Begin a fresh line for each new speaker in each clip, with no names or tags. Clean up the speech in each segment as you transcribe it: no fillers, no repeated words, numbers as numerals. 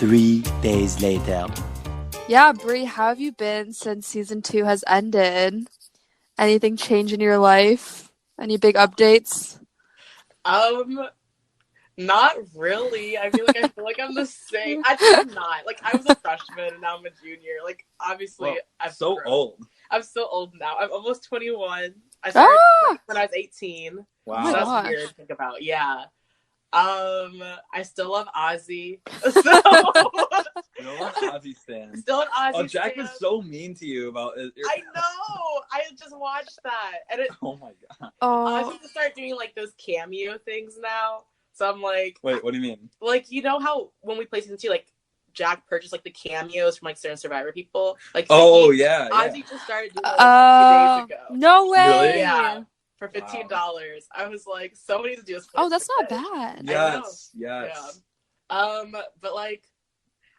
3 days later.
Yeah, Brie, how have you been since season 2 has ended? Anything change in your life? Any big updates?
Not really. I feel like I'm the same. I'm not. Like, I was a freshman and now I'm a junior. Like, obviously, I'm
so old.
I'm so old now. I'm almost 21. I started when I was 18.
Wow.
So that's weird to think about. Yeah. I still love Ozzy. So
You know what? Ozzy stan.
Still an Ozzy
Oh, Jack
stan.
was so mean to you about it.
I know. I just watched that, and
Oh my god.
Ozzy to start doing like those cameo things now. So I'm like,
wait, what do you mean?
Like, you know how when we played season 2, like Jack purchased like the cameos from like certain Survivor people. Like,
yeah.
Ozzy just started doing that a few days ago.
No way.
Really?
Yeah. For $15. Wow. I was like, somebody to do this.
Oh, that's not bad.
Yes.
Yeah. But like,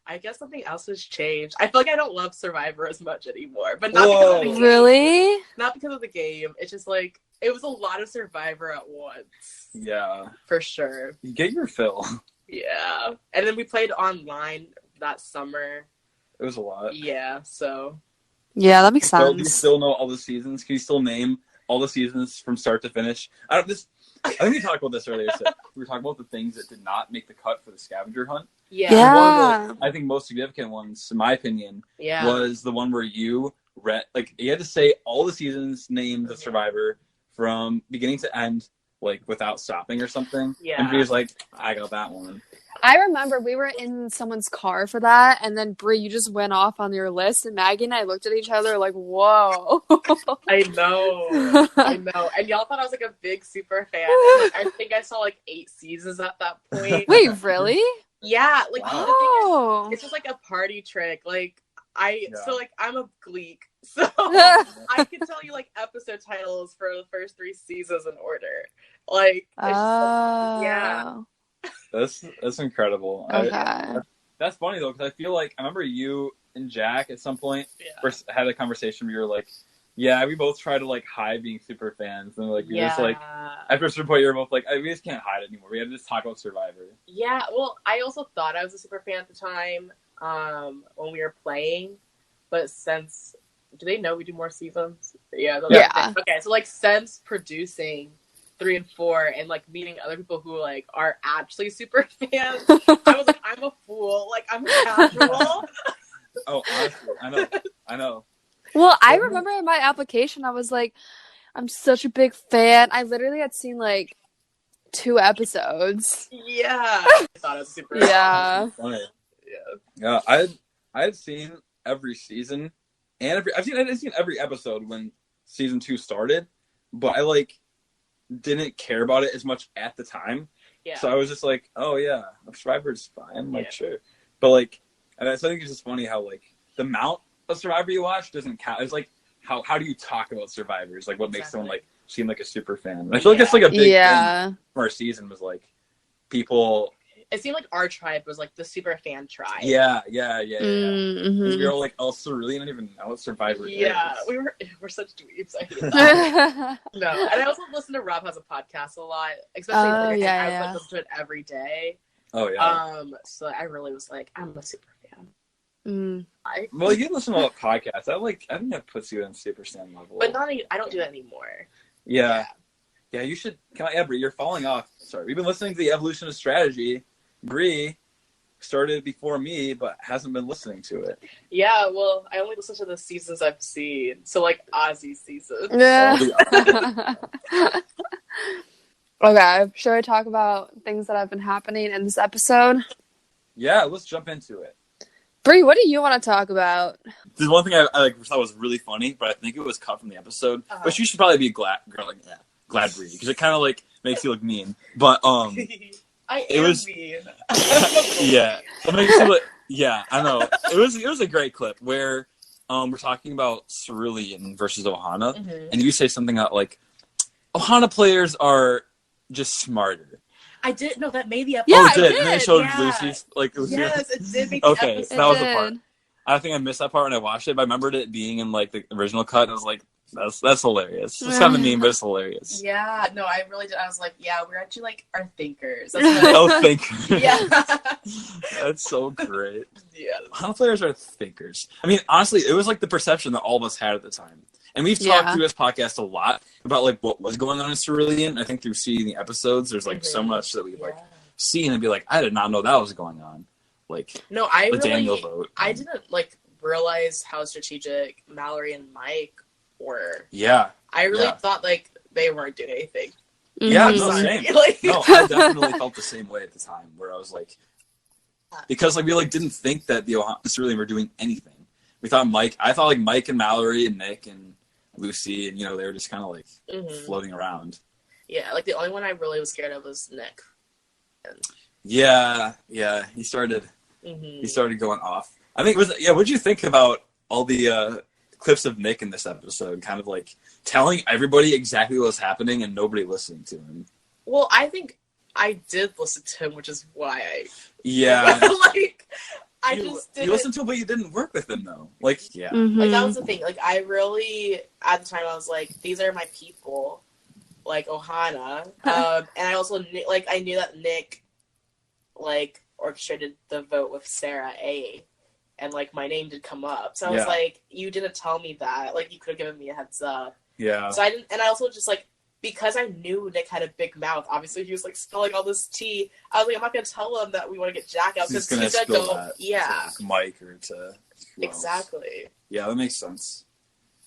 I guess something else has changed. I feel like I don't love Survivor as much anymore. But not because of the game.
Really?
Not because of the game. It's just like, it was a lot of Survivor at once.
Yeah.
For sure.
You get your fill.
Yeah. And then we played online that summer.
It was a lot.
Yeah, so.
Yeah, that makes sense.
So do you still know all the seasons? Can you still name all the seasons from start to finish? I think we talked about this earlier. So we were talking about the things that did not make the cut for the scavenger hunt.
Yeah.
One of the, I think, most significant ones, in my opinion, was the one where you read, like, you had to say all the seasons, names of Survivor from beginning to end, like, without stopping or something.
Yeah.
And Bree was like, I got that one.
I remember we were in someone's car for that, and then Brie, you just went off on your list, and Maggie and I looked at each other like, whoa.
I know. And y'all thought I was like a big super fan. And, like, I think I saw like 8 seasons at that point.
Wait, really?
Yeah. Like,
wow.
The thing is, it's just like a party trick. Like, so like, I'm a gleek. So I can tell you like episode titles for the first 3 seasons in order. Like, it's just, yeah.
That's incredible.
Okay.
That's funny though, because I feel like I remember you and Jack at some point first had a conversation where you were like, "Yeah, we both try to like hide being super fans," and like you're just like, after a certain point, you're both like, "We just can't hide it anymore. We have to just talk about Survivor."
Yeah. Well, I also thought I was a super fan at the time when we were playing, but since do they know we do more seasons? Yeah. Okay, so like since producing 3 and 4 and like meeting other people who like are actually super fans, I was like, I'm a fool. Like, I'm casual.
Oh, honestly, I know.
Well, I remember in my application, I was like, I'm such a big fan. I literally had seen like 2 episodes.
Yeah. I thought it was super
funny. Yeah. I had seen every season and I'd seen every episode when season 2 started, but I like didn't care about it as much at the time. Yeah. So I was just like, oh yeah, Survivor's fine. Like, sure. But like, and I think it's just funny how like the amount of Survivor you watch doesn't count. It's like, how do you talk about Survivors? Like, what makes someone like seem like a super fan? And I feel like it's like a big thing for our season was like people.
It seemed like our tribe was like the super fan tribe.
Yeah.
Mm-hmm.
We were all like, oh, so really, I don't even know what Survivor is.
Yeah, we're such dweebs. I hate that. No, and I also listen to Rob Has a Podcast a lot, especially I listen to it every day.
Oh yeah.
So I really was like, I'm a super fan.
Well, you listen to a lot of podcasts. I think that puts you in super fan level.
But I don't do that anymore.
Yeah, you should. Brie, you're falling off. Sorry, we've been listening to the Evolution of Strategy. Brie started before me, but hasn't been listening to it.
Yeah, well, I only listen to the seasons I've seen. So, like, Ozzy season.
Yeah. Okay, should I talk about things that have been happening in this episode?
Yeah, let's jump into it.
Brie, what do you want to talk about?
There's one thing I thought was really funny, but I think it was cut from the episode. But you should probably be glad, Brie, because it kind of, like, makes you look mean. But,
I am mean.
Yeah, I know. It was a great clip where we're talking about Cerulean versus Ohana, and you say something like, Ohana players are just smarter.
I did. No, that made the episode.
Yeah,
it did. And then it showed Lucy's
Yes, it did make the episode.
So that was the part. I think I missed that part when I watched it, but I remembered it being in like the original cut. And I was like, That's hilarious. It's kind of mean, but it's hilarious.
Yeah, no, I really did. I was like, yeah, we're actually like our thinkers.
Thinkers.
Yeah.
That's so great.
Yeah.
Ohana players are thinkers. I mean, honestly, it was like the perception that all of us had at the time. And we've talked through this podcast a lot about like what was going on in Cerulean. I think through seeing the episodes, there's like so much that we like see and be like, I did not know that was going on. Like,
no, I
the
really,
Daniel vote.
I didn't like realize how strategic Mallory and Mike were.
Yeah.
I really thought like they weren't doing anything.
Yeah, no, same. No, I definitely felt the same way at the time, where I was like, because like we like didn't think that the Ohana Cerulean were doing anything. We thought I thought like Mike and Mallory and Nick and Lucy, and they were just kind of like floating around.
Yeah, like the only one I really was scared of was Nick.
Yeah, he started going off. I think what'd you think about all the clips of Nick in this episode, kind of like telling everybody exactly what was happening and nobody listening to him?
Well, I think I did listen to him, which is why
like
I just didn't.
You listened to him, but you didn't work with him though. Like
like that was the thing. Like I really at the time I was like, these are my people, like Ohana, and I also like I knew that Nick like orchestrated the vote with Sarah A. And, like, my name did come up. So I was like, you didn't tell me that. Like, you could have given me a heads up. Yeah. So I didn't, and I also just, like, because I knew Nick had a big mouth, obviously he was, like, spilling all this tea. I was like, I'm not going to tell him that we want to get Jack out. Because he's going to go,
to Mike or to...
Exactly.
Yeah, that makes sense.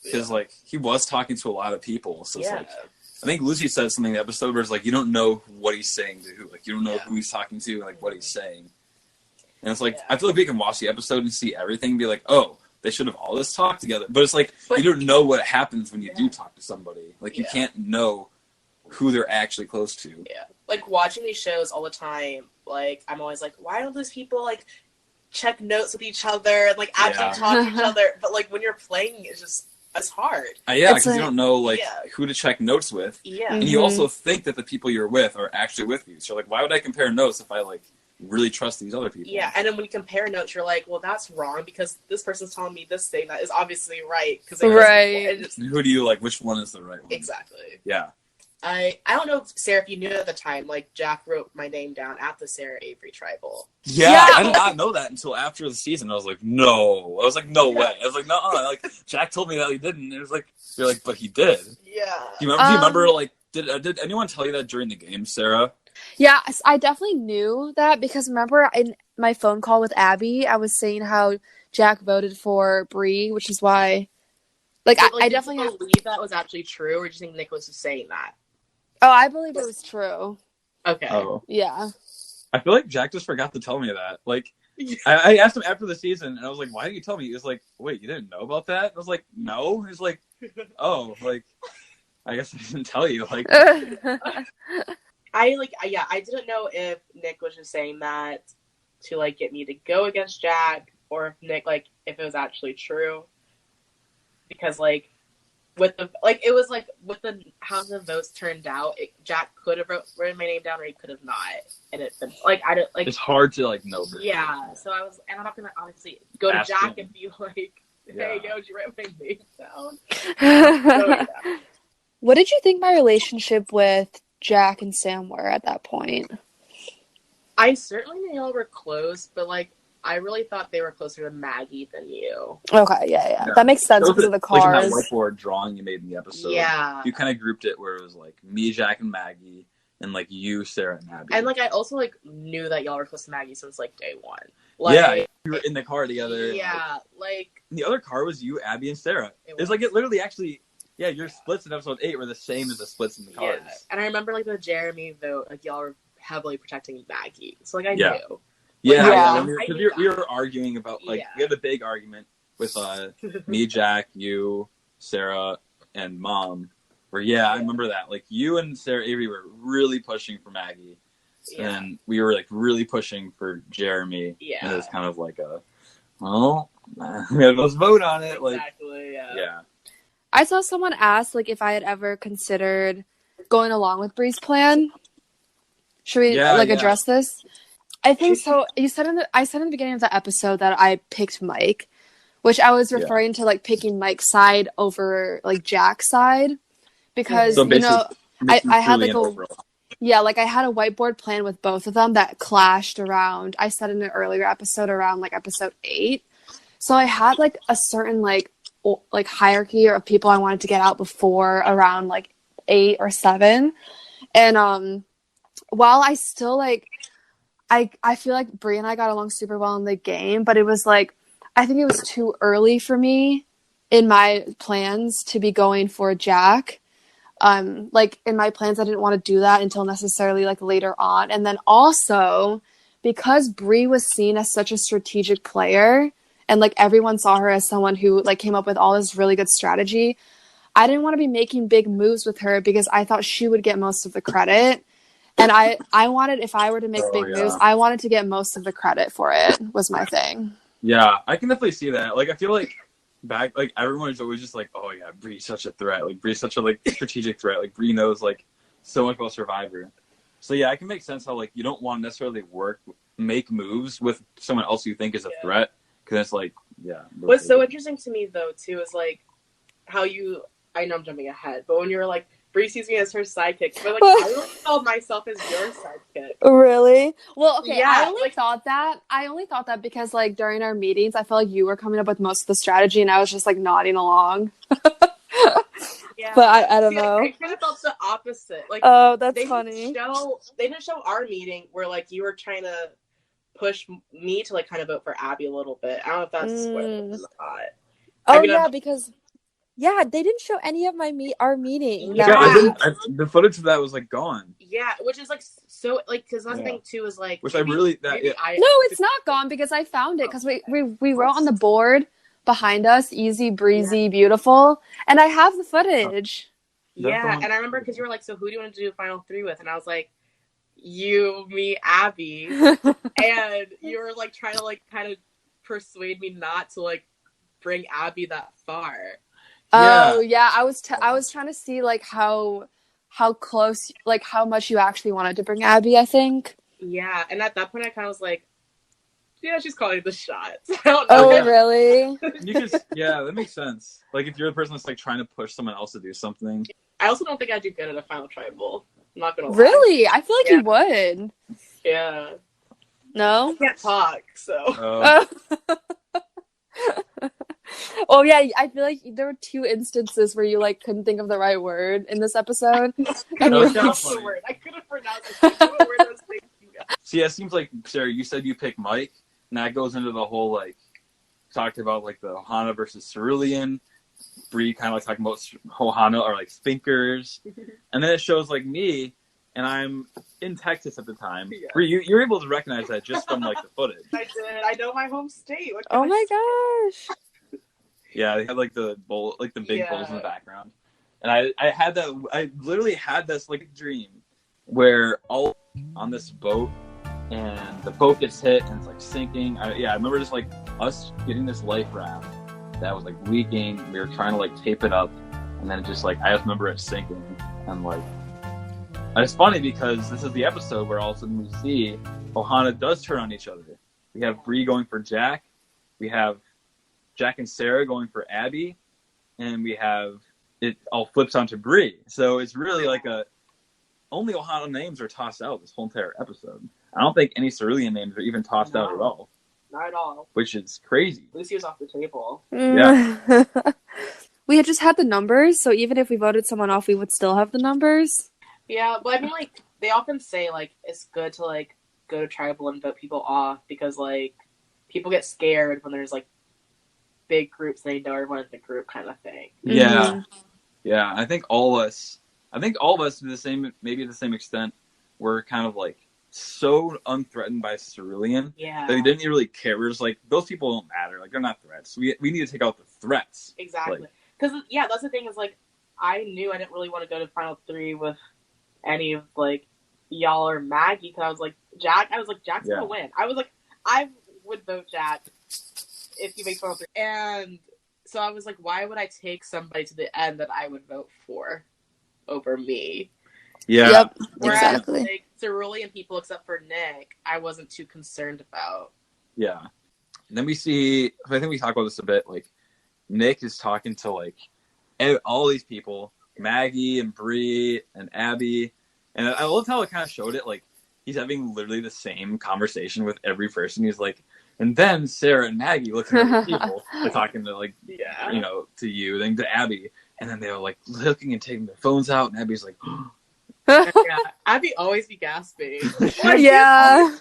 Because, like, he was talking to a lot of people. So it's like, I think Lucy said something in the episode where it's like, you don't know what he's saying to who. Like, you don't know who he's talking to and, like, what he's saying. And it's like, I feel like we can watch the episode and see everything and be like, oh, they should have all this talked together. But it's like, you don't know what happens when you do talk to somebody. Like, you can't know who they're actually close to.
Yeah. Like, watching these shows all the time, like, I'm always like, why don't those people, like, check notes with each other and, like, actually talk to each other? But, like, when you're playing, it's hard.
Because you don't know, like, who to check notes with.
Yeah.
And you also think that the people you're with are actually with you. So, like, why would I compare notes if I, like, really trust these other people?
Yeah, and then when you compare notes, you're like, well, that's wrong because this person's telling me this thing that is obviously right.
Who do you like? Which one is the right one?
Exactly.
Yeah.
I don't know, Sarah, if you knew at the time, like, Jack wrote my name down at the Sarah Avery Tribal.
Yeah, I did not know that until after the season. I was like, no. I was like, no way. I was like, no, like, Jack told me that he didn't. And it was like, you're like, but he did.
Yeah.
Do you remember, like, did anyone tell you that during the game, Sarah?
Yeah, I definitely knew that because remember in my phone call with Abby, I was saying how Jack voted for Bree, which is why, like, I definitely
believe that was actually true, or do you think Nick was just saying that?
Oh, I believe it was true.
Okay.
Oh.
Yeah.
I feel like Jack just forgot to tell me that. Like, I asked him after the season, and I was like, why didn't you tell me? He was like, wait, you didn't know about that? I was like, no. He's like, oh, like, I guess I didn't tell you. Like,
I didn't know if Nick was just saying that to, like, get me to go against Jack, or if Nick, like, if it was actually true. Because, like, with the, like, it was, like, with the, how the votes turned out, Jack could have written my name down, or he could have not. And it's, like, I don't, like...
It's hard to, like, know.
So I was, and I'm not gonna, obviously, go to Jack and be like, hey, did you write my name down? So,
What did you think my relationship with Jack and Sam were at that point?
I certainly knew y'all were close, but, like, I really thought they were closer to Maggie than you.
Okay, yeah. That makes sense because of the cars.
Like in that whiteboard drawing you made in the episode.
Yeah.
You kind of grouped it where it was, like, me, Jack, and Maggie, and, like, you, Sarah, and Abby.
And, like, I also, like, knew that y'all were close to Maggie since, like, day one. Like,
yeah, you were in the car together.
Yeah, like...
The other car was you, Abby, and Sarah. It's like, it literally actually... Yeah, your splits in episode 8 were the same as the splits in the cars.
Yeah. And I remember, like, the Jeremy vote, like, y'all were heavily protecting Maggie. So, like, I knew.
Yeah. We were arguing about, like, we had a big argument with me, Jack, you, Sarah, and Mom. Where, I remember that. Like, you and Sarah Avery were really pushing for Maggie. Yeah. And we were, like, really pushing for Jeremy.
Yeah.
And it was kind of like let's vote on it.
Exactly,
Yeah.
I saw someone ask, like, if I had ever considered going along with Bree's plan. Should we, address this? I think so. I said in the beginning of the episode that I picked Mike, which I was referring to like picking Mike's side over like Jack's side because
so
you know I had like
I
had a whiteboard plan with both of them that clashed around. I said in an earlier episode around like episode 8, so I had like a certain like hierarchy of people I wanted to get out before around like 8 or 7, and while I still like I feel like Brie and I got along super well in the game, but it was like I think it was too early for me in my plans to be going for Jack. Like in my plans, I didn't want to do that until necessarily like later on. And then also because Brie was seen as such a strategic player and like everyone saw her as someone who like came up with all this really good strategy, I didn't want to be making big moves with her because I thought she would get most of the credit. And I wanted, if I were to make big moves, I wanted to get most of the credit for it was my thing.
Yeah, I can definitely see that. Like, I feel like back, like, everyone is always just like, oh, yeah, Brie's such a threat. Like, Brie's such a, like, strategic threat. Like, Brie knows, like, so much about Survivor. So, yeah, I can make sense how, like, you don't want to necessarily make moves with someone else you think is a threat. Because it's like, yeah.
What's so interesting to me, though, too, is, like, how you, I know I'm jumping ahead, but when you were like, Brie sees me as her sidekick, but, like, I really called myself as your sidekick.
Really? Well, okay,
yeah,
I only thought that because, like, during our meetings, I felt like you were coming up with most of the strategy, and I was just, like, nodding along.
Yeah.
But I don't know.
I kind of felt the opposite. Like,
oh, that's funny.
They didn't show our meeting where, like, you were trying to push me to, like, kind of vote for Abby a little bit. I don't know if that's spoiled or not.
Oh, yeah, because... Yeah, they didn't show any of our meeting.
The footage of that was like gone.
Yeah, which is like so like because that's the thing too is like.
Which no,
it's not gone because I found it because we wrote on the board behind us, easy breezy, beautiful, and I have the footage.
Yeah, and I remember because you were like, so who do you want to do final 3 with? And I was like, you, me, Abby, and you were like trying to like kind of persuade me not to like bring Abby that far.
Oh yeah, I was trying to see like how close, like how much you actually wanted to bring Abby, I think.
Yeah, and at that point I kind of was like, yeah, she's calling the shots. I don't
know. Oh really?
That makes sense. Like if you're the person that's like trying to push someone else to do something.
I also don't think I'd do good at a final tribal. I'm not gonna lie.
Really? I feel like you would.
Yeah.
No?
I can't talk, so.
Oh yeah, I feel like there were 2 instances where you like couldn't think of the right word in this episode.
And I couldn't pronounce the word I was thinking.
So yeah, it seems like Sarah, you said you picked Mike, and that goes into the whole like talked about like the Ohana versus Cerulean. Brie kind of like talking about Ohana or like Spinkers, and then it shows like me, and I'm in Texas at the time. Yeah. Brie, you're able to recognize that just from like the footage.
I did. I know my home state.
Oh my gosh.
Yeah, they had like the bowl, like the big bowls in the background, and I had that. I literally had this like dream where all on this boat, and the boat gets hit and it's like sinking. I remember just like us getting this life raft that was like leaking. We were trying to like tape it up, and then it just like I just remember it sinking, and like and it's funny because this is the episode where all of a sudden we see Ohana does turn on each other. We have Brie going for Jack. We have Jack and Sarah going for Abby, and we have it all flips onto Brie. So it's really like only Ohana names are tossed out this whole entire episode. I don't think any Cerulean names are even tossed out at all.
Not at all.
Which is crazy.
Lucy was off the table.
Yeah. We had just had the numbers, so even if we voted someone off, we would still have the numbers.
Yeah, but I mean, like, they often say, like, it's good to, like, go to tribal and vote people off because, like, people get scared when there's, like, big groups they know everyone in the group kind of thing.
Yeah. Mm-hmm. Yeah, I think all of us to the same, maybe to the same extent, were kind of like so unthreatened by Cerulean that we didn't really care. We were just like, those people don't matter. Like, they're not threats. We need to take out the threats.
Exactly. Because, that's the thing is, like, I knew I didn't really want to go to Final 3 with any of, like, y'all or Maggie because I was like, Jack's going to win. I was like, I would vote Jack if he makes Final 3. And so I was like, why would I take somebody to the end that I would vote for over me?
Yeah.
Yep,
whereas,
exactly.
Like, Cerulean people, except for Nick, I wasn't too concerned about.
Yeah. then we see, I think we talked about this a bit, like, Nick is talking to, like, all these people, Maggie and Bree and Abby, and I love how it kind of showed it, like, he's having literally the same conversation with every person. He's like, and then Sarah and Maggie looking at other people, they're talking to, like, you know, to you, then to Abby, and then they're, like, looking and taking their phones out, and Abby's like,
yeah, Abby always be gasping.
Yeah.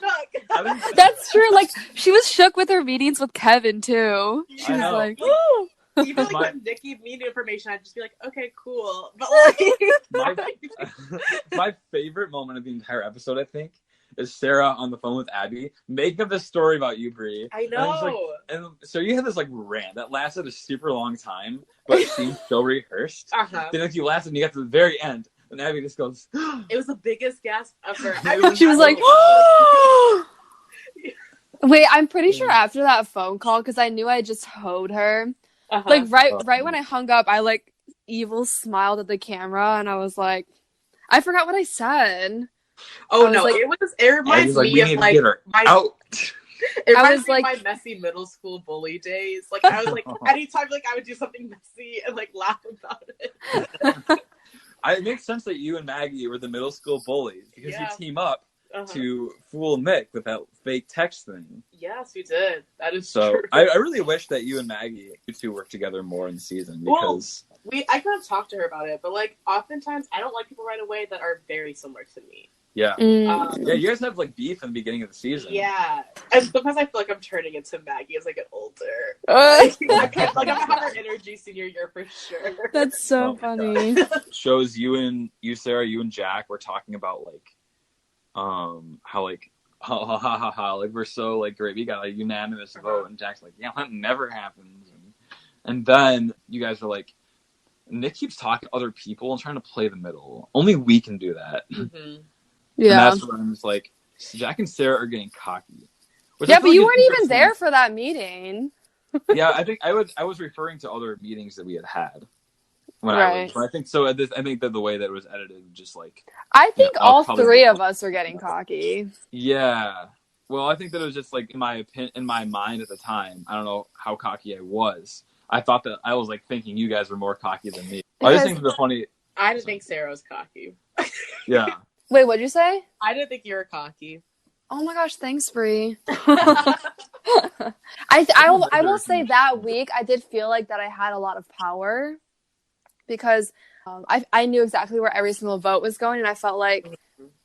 That's true. Like, she was shook with her meetings with Kevin, too. She was like,
oh! Even like when Nick gave me the information, I'd just be like, okay, cool. But like,
my favorite moment of the entire episode, I think, is Sarah on the phone with Abby making up this story about you, Bree.
I know.
And so you had this like rant that lasted a super long time, but it seemed so rehearsed. Then like you lasted and you got to the very end, and Abby just goes,
it was the biggest gasp ever.
She was like, wait, I'm pretty sure after that phone call, because I knew I just hoed her. Like right when I hung up, I like evil smiled at the camera, and I was like, I forgot what I said.
Oh no! Like, it reminds me of like my
out.
It reminds me of my messy middle school bully days. Like I was like, anytime like I would do something messy and like laugh about it.
It makes sense that you and Maggie were the middle school bullies because you team up to fool Nick with that fake text thing.
Yes, we did. That is
so
true.
I really wish that you and Maggie, you two, work together more in the season because
I could have talked to her about it, but like oftentimes I don't like people right away that are very similar to me.
Yeah. Yeah, you guys have like beef in the beginning of the season.
Yeah. And because I feel like I'm turning into Maggie as I get older. I'm gonna have her energy senior year for sure.
That's so funny.
Shows you, Sarah, you and Jack were talking about like how like like we're so like great, we got a unanimous vote, and Jack's like, yeah, that never happens. And then you guys are like, Nick keeps talking to other people and trying to play the middle. Only we can do that.
Yeah.
And that's when I'm just like, Jack and Sarah are getting cocky.
Yeah, but you weren't even there for that meeting.
Yeah, I think I was referring to other meetings that we had when I was. But I think so. I think that the way that it was edited, just like
I think all three of us are getting cocky.
Yeah. Well, I think that it was just like in my mind at the time. I don't know how cocky I was. I thought that I was like thinking you guys were more cocky than me. I just think it was funny.
I didn't think Sarah was cocky.
Yeah.
Wait, what'd you say?
I didn't think you were cocky.
Oh my gosh, thanks, Bree. I will say that week I did feel like that I had a lot of power because I knew exactly where every single vote was going, and I felt like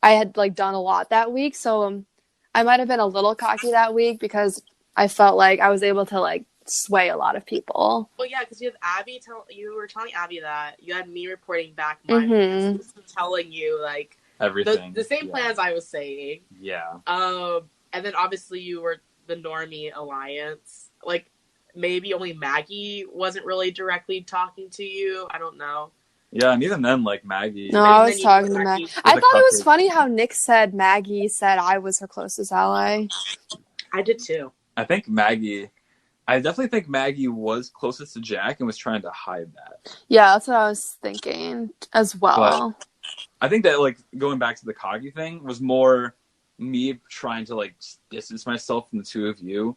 I had like done a lot that week. So I might have been a little cocky that week because I felt like I was able to like sway a lot of people.
Well, yeah, because you had Abby. You were telling Abby that you had me reporting back my telling you like
everything,
the same plans I was saying.
Yeah.
And then obviously you were the normie alliance. Like maybe only Maggie wasn't really directly talking to you. I don't know.
Yeah, and even then, like Maggie.
No, I was talking to Maggie. I thought it was funny how Nick said Maggie said I was her closest ally.
I did too.
I definitely think Maggie was closest to Jack and was trying to hide that.
Yeah, that's what I was thinking as well.
But I think that, like, going back to the cocky thing was more me trying to, like, distance myself from the two of you.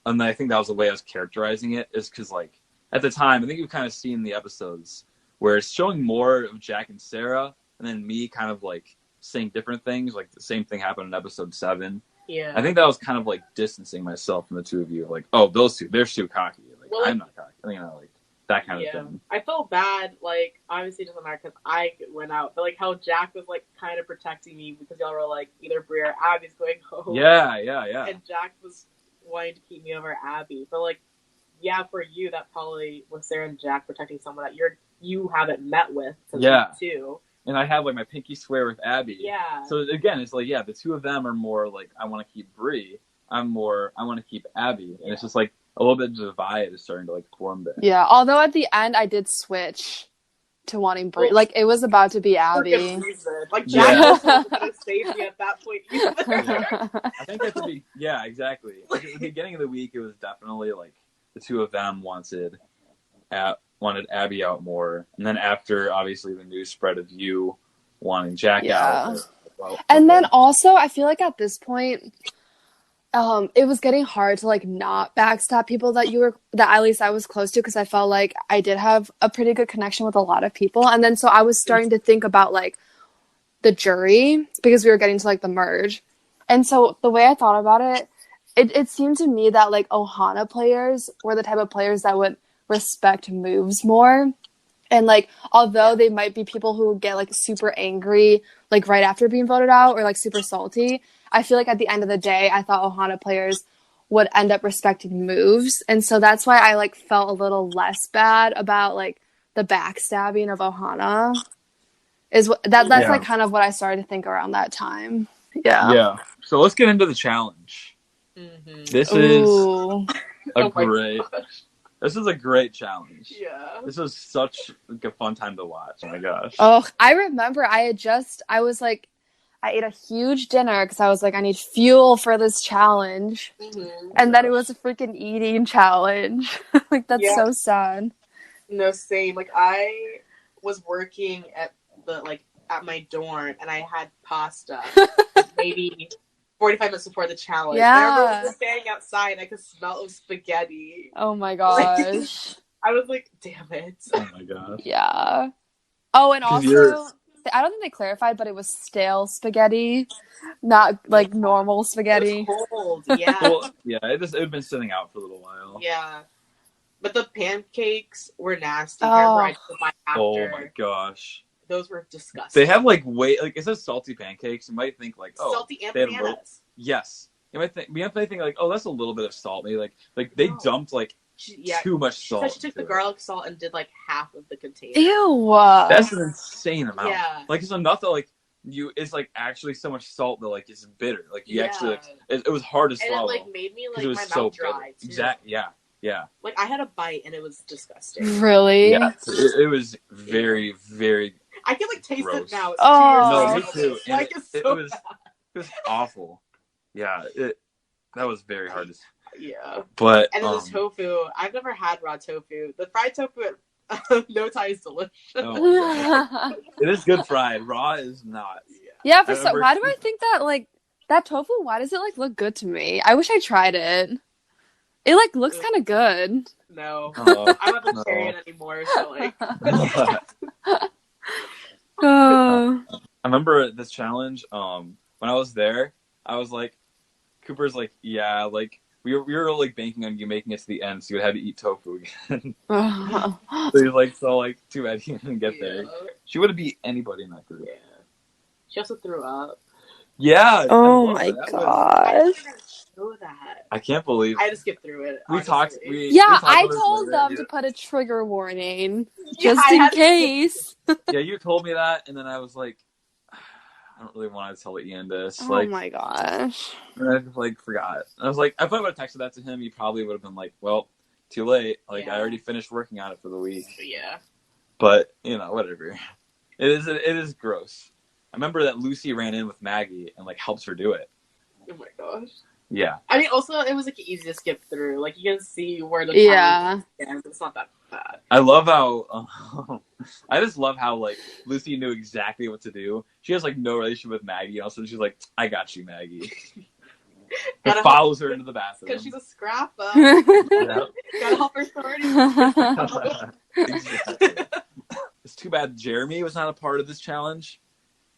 And I think that was the way I was characterizing it, is because, like, at the time, I think you've kind of seen the episodes where it's showing more of Jack and Sarah, and then me kind of, like, saying different things. Like, the same thing happened in episode 7.
Yeah.
I think that was kind of, like, distancing myself from the two of you. Like, oh, those two, they're too cocky. Like, well, I'm not cocky. You know, like, that kind of thing.
I felt bad, like, obviously it doesn't matter because I went out, but, like, how Jack was, like, kind of protecting me because y'all were, like, either Brie or Abby's going home.
Yeah.
And Jack was wanting to keep me over Abby. But, like, yeah, for you, that probably was Sarah and Jack protecting someone that you haven't met with. Too.
And I have, like, my pinky swear with Abby.
Yeah.
So, again, it's like, yeah, the two of them are more, like, I want to keep Brie. I want to keep Abby. And it's just, like, a little bit of divide is starting to, like, form there.
Yeah, although at the end I did switch to wanting Brie. Like, it was about to be Abby.
Like, Jack wasn't going to save me at that point either.
I think at the yeah, exactly. Like, at the beginning of the week, it was definitely, like, the two of them wanted Abby out more. And then after, obviously, the news spread of you wanting Jack out.
And then also, I feel like at this point, it was getting hard to like not backstab people that at least I was close to, because I felt like I did have a pretty good connection with a lot of people. And then so I was starting to think about like the jury, because we were getting to like the merge. And so the way I thought about it seemed to me that like Ohana players were the type of players that would respect moves more. And like, although they might be people who would get like super angry like right after being voted out, or like super salty, I feel like at the end of the day, I thought Ohana players would end up respecting moves. And so that's why I like felt a little less bad about like the backstabbing of Ohana. That's like kind of what I started to think around that time.
Yeah. So let's get into the challenge.
Mm-hmm.
This is a great challenge.
Yeah.
This was such a fun time to watch. Oh my gosh.
Oh, I remember I ate a huge dinner because I was like, I need fuel for this challenge.
Mm-hmm.
And then it was a freaking eating challenge. Like, that's so sad.
No, same. Like, I was working at my dorm, and I had pasta maybe 45 minutes before the challenge.
Yeah.
I remember just standing outside, and I could smell spaghetti.
Oh my gosh.
I was like, damn it.
Oh my gosh.
Yeah. Oh, and also, I don't think they clarified, but it was stale spaghetti, not like normal spaghetti.
It was cold, yeah.
Well, yeah, it had been sitting out for a little while.
Yeah. But the pancakes were nasty. Remember, I took mine after.
Oh my gosh.
Those were disgusting.
They have like it says salty pancakes. You might think like, oh,
salty and bananas.
Yes. You might think like, oh, that's a little bit of salt. Maybe like they dumped like too much salt.
She took the garlic salt and did like half of the container.
Ew.
That's an insane amount.
Yeah.
Like it's enough that like it's like actually so much salt that like it's bitter. Like you actually like it was hard to swallow.
And it like made me like
it was
my
so
mouth dry too.
Exactly. Yeah.
Like I had a bite and it was disgusting.
Really?
Yeah. It was very, very
I can like taste
gross.
it now. It's
No, me too.
Like
it was awful. Yeah, that was very hard to.
Yeah.
But
and then this tofu. I've never had raw tofu. The fried tofu at No Tie is delicious.
Oh,
it is good fried. Raw is not.
Yeah. Why do I think that like that tofu? Why does it like look good to me? I wish I tried it. It like looks kind of good.
No, I'm not vegetarian anymore. So like.
I remember this challenge. When I was there, I was like, Cooper's like, yeah, like we were like banking on you making it to the end, so you would have to eat tofu again. So he's like, too bad you didn't get there. She would have beat anybody in that group.
Yeah. She also threw up.
Yeah.
Oh my gosh.
I can't believe
I had to skip through it.
We talked.
I told them to put a trigger warning just in case.
Yeah, you told me that, and then I was like, I don't really want to tell Ian this.
Oh my gosh.
And I like forgot. I was like, if I would have texted that to him, he probably would have been like, well, too late. Like I already finished working on it for the week.
Yeah.
But whatever. It is gross. I remember that Lucy ran in with Maggie and like helps her do it.
Oh my gosh.
Yeah.
I mean, also it was like easy to skip through. Like you can see where the challenge ends. It's not that bad.
I love how I just love how like Lucy knew exactly what to do. She has like no relationship with Maggie, and also she's like, "I got you, Maggie." And follows her into the bathroom
because she's a scrapper. Gotta help her sorority.
Exactly. It's too bad Jeremy was not a part of this challenge,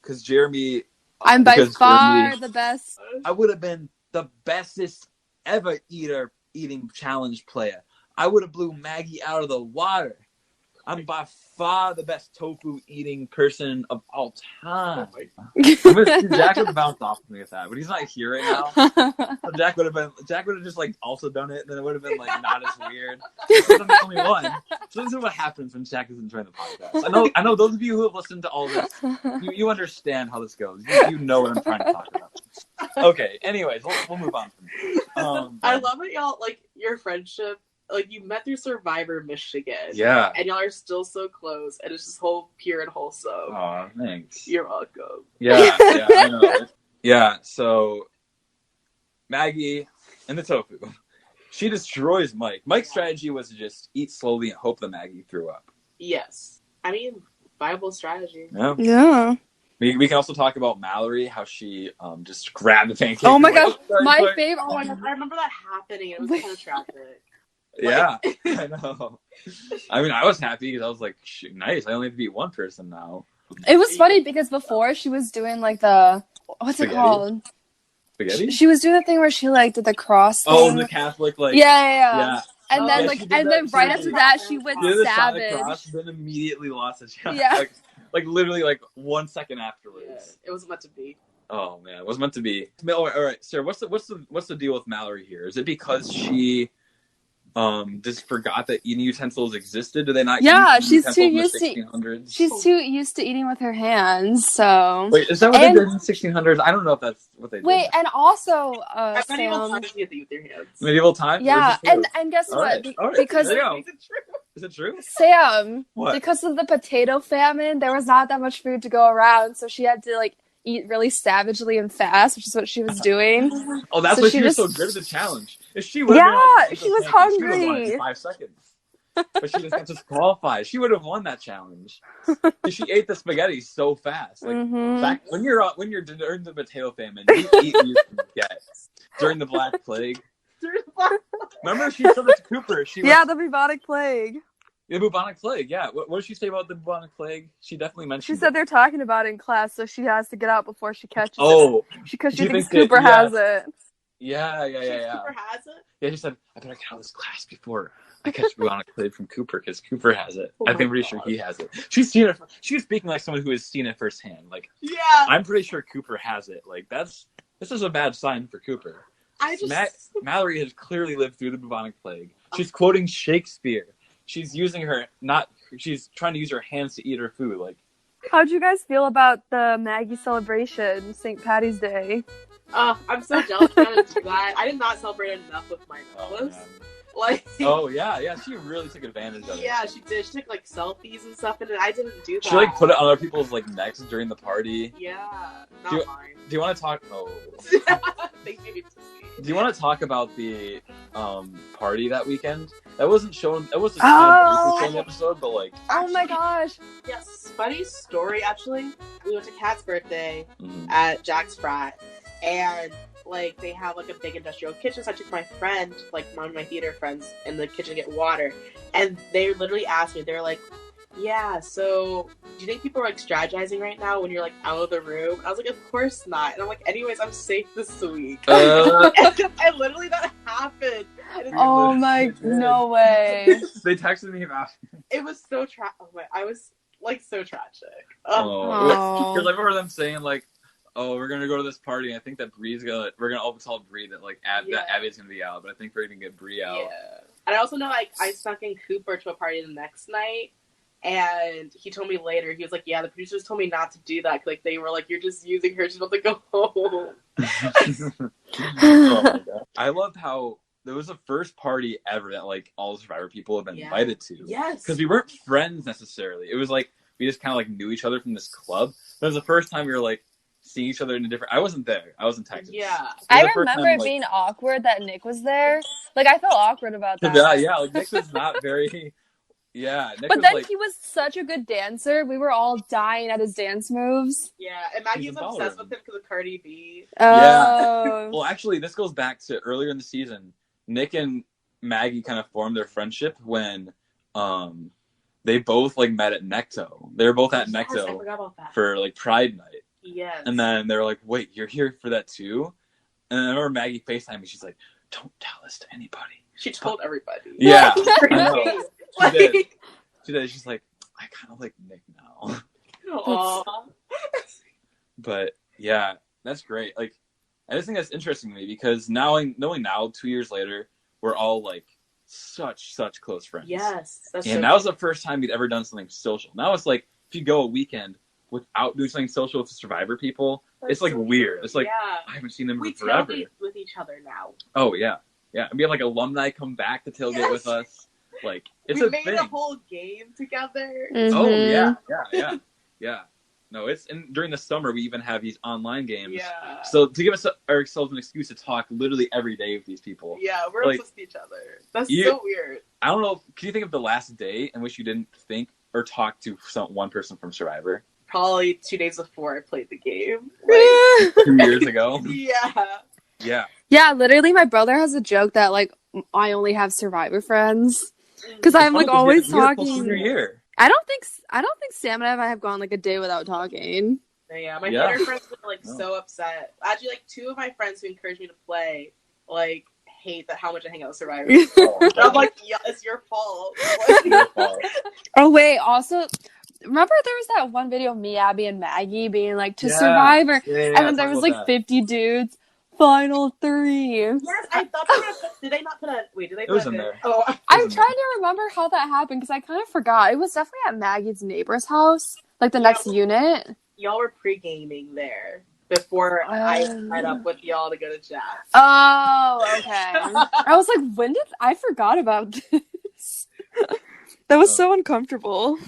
because Jeremy.
I'm by far the best.
I would have been the bestest ever eating challenge player. I would have blew Maggie out of the water. I'm by far the best tofu eating person of all time. Jack would have bounced off me with that, but he's not here right now. So Jack would have just like also done it, and then it would have been like not as weird. I'm the only one. So this is what happens when Jack is enjoying the podcast. I know those of you who have listened to all this, you understand how this goes. You know what I'm trying to talk about. Okay. Anyways, we'll move on from
I love it, y'all. Like your friendship. Like, you met through Survivor Michigan.
Yeah.
And y'all are still so close. And it's just whole pure and wholesome.
Aw, thanks.
You're welcome.
Yeah, I know. Yeah, so Maggie and the tofu. She destroys Mike. Mike's strategy was to just eat slowly and hope that Maggie threw up.
Yes. I mean, viable strategy.
Yeah.
Yeah.
We can also talk about Mallory, how she just grabbed the pancake.
Oh my gosh, my favorite.
Oh my god, I remember that happening. It was kind of tragic.
Yeah, I know. I mean, I was happy because I was like, nice. I only have to beat one person now.
It was funny because before she was doing like the what's it called?
Spaghetti?
She was doing the thing where she like did the cross thing.
Oh, the Catholic like.
Yeah. And then right after that, she went savage.
The cross, then immediately lost it.
Yeah.
Like literally like 1 second afterwards.
Yeah, it was meant to be.
Oh man, it was meant to be. All right, Sarah. What's the deal with Mallory here? Is it because she just forgot that eating utensils existed? Do they not?
Yeah,
she's
too used to. She's too used to eating with her hands. So
wait, is that what they did in the 1600s? I don't know if that's what they did.
Wait, and also,
at medieval times, you have to eat with your hands.
Medieval times?
Yeah, and guess what?
All right.
Because
is it true?
Sam,
what?
Because of the potato famine, there was not that much food to go around, so she had to like eat really savagely and fast, which is what she was doing.
Oh, that's why she was so good at the challenge. If she would
she was hungry.
She would have won in 5 seconds. But she just got disqualified. She would have won that challenge. She ate the spaghetti so fast. Like back when you're during the potato famine, you eat what you can get. During the Black Plague. Remember, she said it to Cooper.
The bubonic plague.
The bubonic plague, yeah. What did she say about the bubonic plague? She definitely mentioned.
She said they're talking about it in class, so she has to get out before she catches it.
Oh,
because she thinks Cooper has it.
Yeah.
Cooper has it?
Yeah, she said, I better get out of this class before I catch bubonic plague from Cooper, because Cooper has it. I'm pretty sure he has it. She's seen it. She was speaking like someone who has seen it firsthand. Like, yeah, I'm pretty sure Cooper has it. Like, this is a bad sign for Cooper. Mallory has clearly lived through the bubonic plague. She's quoting Shakespeare. She's she's trying to use her hands to eat her food. Like,
how'd you guys feel about the Maggie celebration, St. Patty's Day?
I'm so jealous I didn't do that. I did not celebrate enough with my necklace.
She really took advantage of it.
Yeah, she did. She took like selfies and stuff, and I didn't do that.
She like put it on other people's like necks during the party.
Yeah, not mine.
Do you want to talk? Oh,
they gave it to me.
Do you want to talk about the party that weekend? That wasn't shown. It wasn't shown in the episode, but like.
Oh my gosh!
Yes, funny story. Actually, we went to Kat's birthday at Jack's frat, and like they have like a big industrial kitchen. So I took my friend, like one of my theater friends, in the kitchen to get water, and they literally asked me. They were like, "Yeah, so do you think people are like strategizing right now when you're like out of the room?" And I was like, "Of course not." And I'm like, "Anyways, I'm safe this week." And literally that happened.
Oh my, no way.
They texted me about it.
It was so I was like so tragic.
Because I remember them saying like, "Oh, we're gonna go to this party. I think that we're gonna all tell Bree that like that Abby's gonna be out, but I think we're gonna get Bree out."
Yeah. And I also know like I snuck in Cooper to a party the next night, and he told me later, he was like, "Yeah, the producers told me not to do that. Like they were like, you're just using her. She's about to go home."
Oh my God. I loved how there was the first party ever that like all the Survivor people have been invited to.
Yes.
Because we weren't friends necessarily. It was like we just kind of like knew each other from this club. But it was the first time we were like seeing each other in a different. I wasn't there. I was in Texas.
Yeah.
I remember it being awkward that Nick was there. Like I felt awkward about that.
Yeah. Like Nick was not very. Yeah. Nick
but then
like,
he was such a good dancer. We were all dying at his dance moves.
Yeah, and Maggie's obsessed with him because of Cardi B.
Oh.
Well, actually, this goes back to earlier in the season. Nick and Maggie kind of formed their friendship when they both like met at Necto. They were both at Necto for like Pride Night.
Yes.
And then they were like, "Wait, you're here for that too?" And I remember Maggie FaceTimed me. She's like, "Don't tell this to anybody."
She told everybody.
Yeah, I know. She did. She's like, "I kind of like Nick now."
Aww.
But yeah, that's great. Like, I just think that's interesting to me because knowing now, 2 years later, we're all like such close friends.
Yes,
and that was the first time we'd ever done something social. Now it's like if you go a weekend without doing something social with the Survivor people, it's like so weird. True. It's like I haven't seen them forever.
We tailgate with each other now.
Oh yeah. And we have like alumni come back to tailgate with us. Like it's
we made a whole game together.
Mm-hmm.
Oh yeah. No, during the summer we even have these online games.
Yeah.
So to give ourselves an excuse to talk literally every day with these people.
Yeah, we're obsessed with each other. That's so weird.
I don't know. Can you think of the last day in which you didn't think or talk to one person from Survivor?
probably 2 days before I played the game. Like,
2 years ago.
Yeah.
Yeah, literally my brother has a joke that like I only have Survivor friends because I'm like always talking.
Year.
I don't think Sam and I have gone like a day without talking.
Yeah, my theater friends were like so upset. Actually, like 2 of my friends who encouraged me to play like hate that how much I hang out with Survivor. I'm like, yeah, it's your fault. Like,
your fault.
Oh wait, also remember there was that one video of me, Abby, and Maggie being like to Survivor, and then there was like 50 dudes. Final 3.
Yes, I thought they were gonna put. Did they not put a? Wait, did they put
it was in there?
Oh,
I'm trying to remember how that happened because I kind of forgot. It was definitely at Maggie's neighbor's house, like the next unit.
Y'all were pre-gaming there before I met up with y'all to go to jazz.
Oh, okay. I was like, when did I forgot about this? That was so uncomfortable.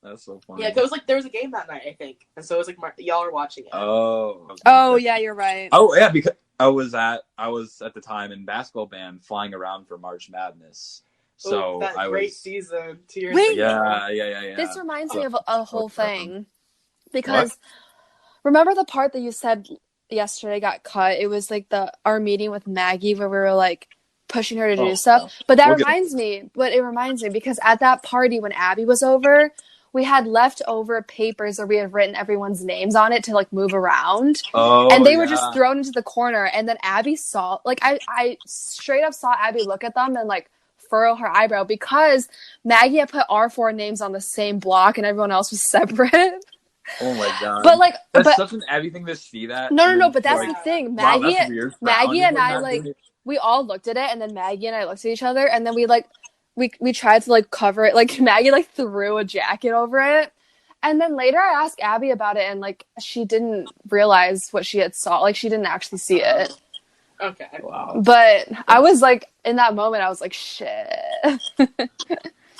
That's so funny.
Yeah, because it was like there was a game that night, I think, and so it was like y'all were watching it.
Oh yeah, you're right.
Oh yeah, because I was at the time in basketball band flying around for March Madness. So
that
I
great
was
season 2 years
Wait,
ago.
Yeah.
This reminds me of a whole thing because remember the part that you said yesterday got cut? It was like our meeting with Maggie where we were like pushing her to do stuff. But that reminds me because at that party when Abby was over, we had leftover papers where we had written everyone's names on it to like move around. And they were just thrown into the corner. And then Abby saw, like, I straight up saw Abby look at them and like furrow her eyebrow because Maggie had put our 4 names on the same block and everyone else was separate.
Oh my god!
But like,
that's such an Abby thing to see that.
No. But that's the thing. Maggie and I like we all looked at it, and then Maggie and I looked at each other, and then we tried to like cover it. Like Maggie like threw a jacket over it, and then later I asked Abby about it, and like she didn't realize what she had saw. Like she didn't actually see it.
Okay.
Wow.
But I was like, in that moment, I was like, shit.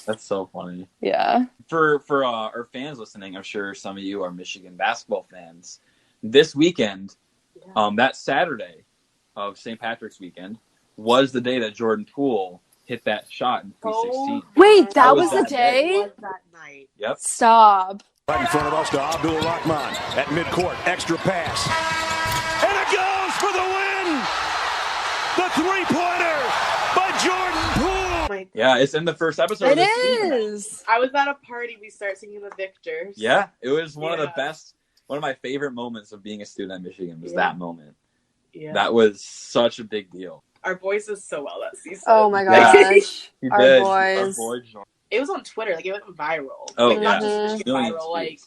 That's so funny.
Yeah.
For our fans listening, I'm sure some of you are Michigan basketball fans. This weekend, that Saturday of St. Patrick's weekend, was the day that Jordan Poole hit that shot in 2016.
Wait, that was the day?
Was that night?
Yep.
Stop.
Right in front of us to Abdul Rahman at midcourt. Extra pass. And it goes for the win! The three-pointer by Jordan Poole!
Yeah, it's in the first episode of this season.
I was at a party, we start singing the Victors.
Yeah, it was one of the best, one of my favorite moments of being a student at Michigan was that moment. Yeah. That was such a big deal.
Our boys did so well that season.
Oh my gosh. Our boys.
It was on Twitter, like it went viral.
Oh,
like, not just viral, like,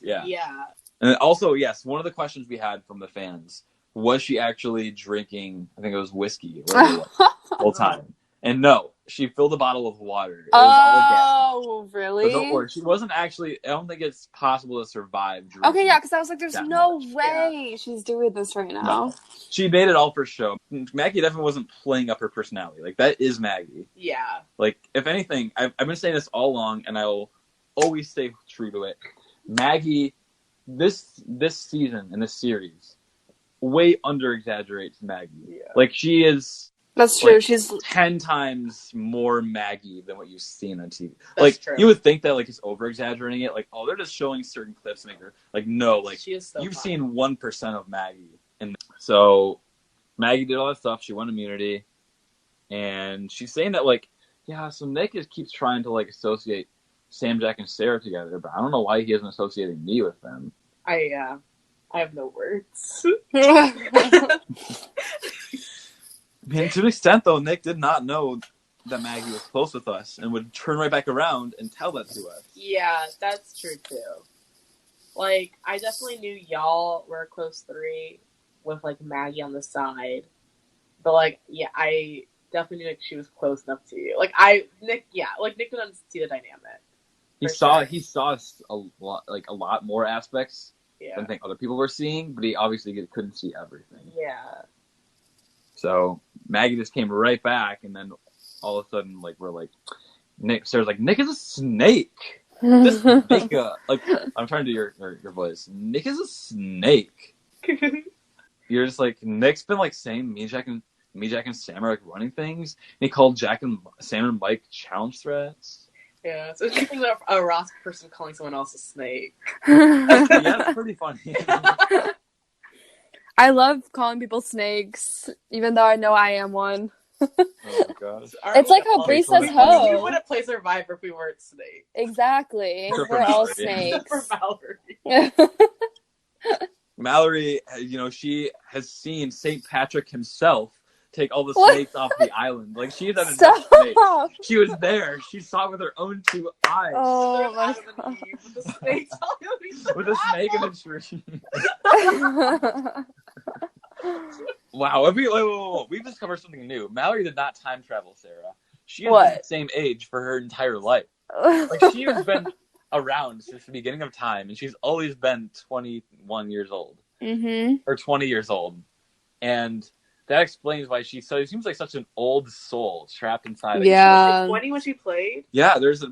And also, yes, one of the questions we had from the fans, was she actually drinking, I think it was whiskey, the whole time? And no, she filled a bottle of water. It was all gas.
Really?
But don't worry, she wasn't actually, I don't think it's possible to survive drinking.
Okay, yeah, because I was like, there's no way she's doing this right now.
No. She made it all for show. Maggie definitely wasn't playing up her personality. Like, that is Maggie.
Yeah.
Like, if anything, I've been saying this all along, and I will always stay true to it. Maggie, this season, in this series, way under-exaggerates Maggie. Yeah. Like, she is...
That's true.
Like,
she's
10 times more Maggie than what you've seen on TV.
That's
like
true.
You would think that like he's over exaggerating it. Like, oh, they're just showing certain clips to make her like no. Like
she is so
you've
fun.
seen 1% of Maggie, and so Maggie did all that stuff. She won immunity, and she's saying that like so Nick keeps trying to like associate Sam, Jack, and Sarah together, but I don't know why he isn't associating me with them.
I have no words.
And to an extent, though, Nick did not know that Maggie was close with us and would turn right back around and tell that to us.
Yeah, that's true, too. Like, I definitely knew y'all were a close 3 with, like, Maggie on the side. But, like, yeah, I definitely knew like, she was close enough to you. Like, Nick didn't see the dynamic. He
saw a lot more aspects than I think other people were seeing, but he obviously couldn't see everything.
Yeah.
So Maggie just came right back, and then all of a sudden, like Sarah's like, Nick is a snake. This snake, like I'm trying to do your voice. Nick is a snake. You're just like Nick's been like saying me, Jack, and Sam are like running things. And he called Sam and Mike challenge threats.
Yeah, so it's just like a Ross person calling someone else a snake.
Yeah, it's pretty funny.
I love calling people snakes, even though I know I am one.
Oh my gosh.
It's like how Bree says
We
ho.
wouldn't play Survivor if we weren't snakes.
Exactly.
Except for
We're all
Mallory.
snakes.
For Mallory.
Mallory, she has seen St. Patrick himself take all the snakes off the island. Like, she's at a snake. She was there. She saw it with her own 2 eyes.
Oh my god.
With the snakes
with a snake in a tree. Wow. Wait. We've discovered something new. Mallory did not time travel, Sarah. She has been the same age for her entire life. Like, she has been around since the beginning of time, and she's always been 21 years old.
Mm-hmm.
Or 20 years old. And that explains why she seems like such an old soul trapped inside of
Yeah.
She was 20 when she played?
Yeah, there's a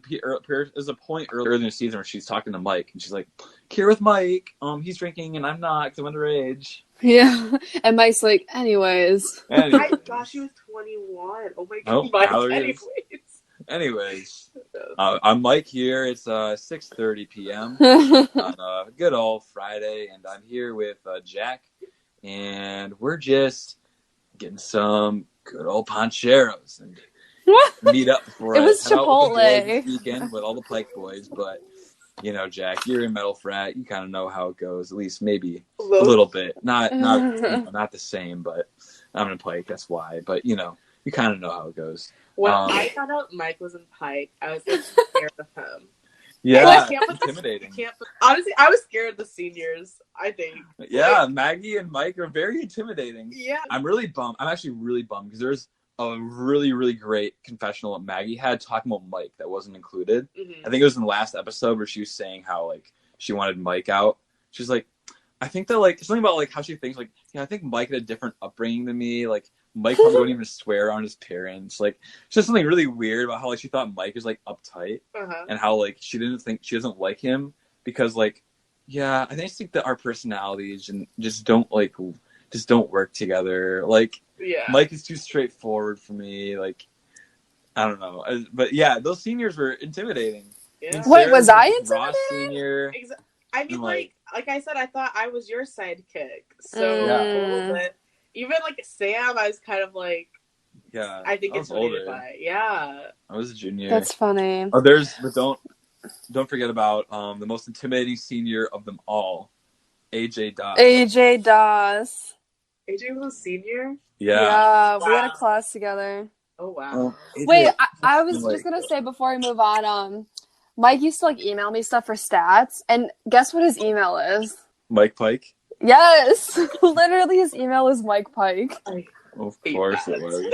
point earlier in the season where she's talking to Mike, and she's like, "Here with Mike, he's drinking and I'm not, because I'm underage."
Yeah, and Mike's like, anyways.
I thought she was 21. Oh my god, Mike,
anyways. I'm Mike here. It's 6:30 p.m. on a good old Friday, and I'm here with Jack, and we're just getting some good old pancheros and meet up before
it was Chipotle
this weekend with all the Pike boys. But Jack, you're in Metal Frat. You kind of know how it goes, at least maybe a little bit. Not not the same, but I'm in Pike. That's why. But you kind of know how it goes.
When I found out Mike was in Pike, I was like scared of him.
Yeah, intimidating.
Honestly, I was scared of the seniors, I think.
Yeah, Maggie and Mike are very intimidating.
Yeah.
I'm really bummed. I'm actually really bummed because there's a really, really great confessional that Maggie had talking about Mike that wasn't included.
Mm-hmm.
I think it was in the last episode where she was saying how, like, she wanted Mike out. She's like, I think that, like, something about, like, how she thinks, like, I think Mike had a different upbringing than me. Like, Mike probably wouldn't even swear on his parents. Like, it's just something really weird about how, like, she thought Mike was, like, uptight.
Uh-huh.
And how, like, she doesn't like him because, like, yeah, I think that our personalities just don't work together. Like,
yeah.
Mike is too straightforward for me. Like, I don't know. But, yeah, those seniors were intimidating.
Yeah.
Wait, was I intimidating?
Ross Senior.
I mean, like I said, I thought I was your sidekick. So, a little bit. Even, like, Sam, I was kind of like,
yeah,
I think it's older. Yeah.
I was a junior.
That's funny.
Oh, don't forget about the most intimidating senior of them all, AJ Doss.
AJ Doss.
AJ was a senior?
Yeah,
wow.
We had a class together.
Oh, wow.
Wait, I was just going to say before we move on, Mike used to, like, email me stuff for stats, and guess what his email is?
Mike Pike?
Yes! Literally, his email is Mike Pike.
Of course it was.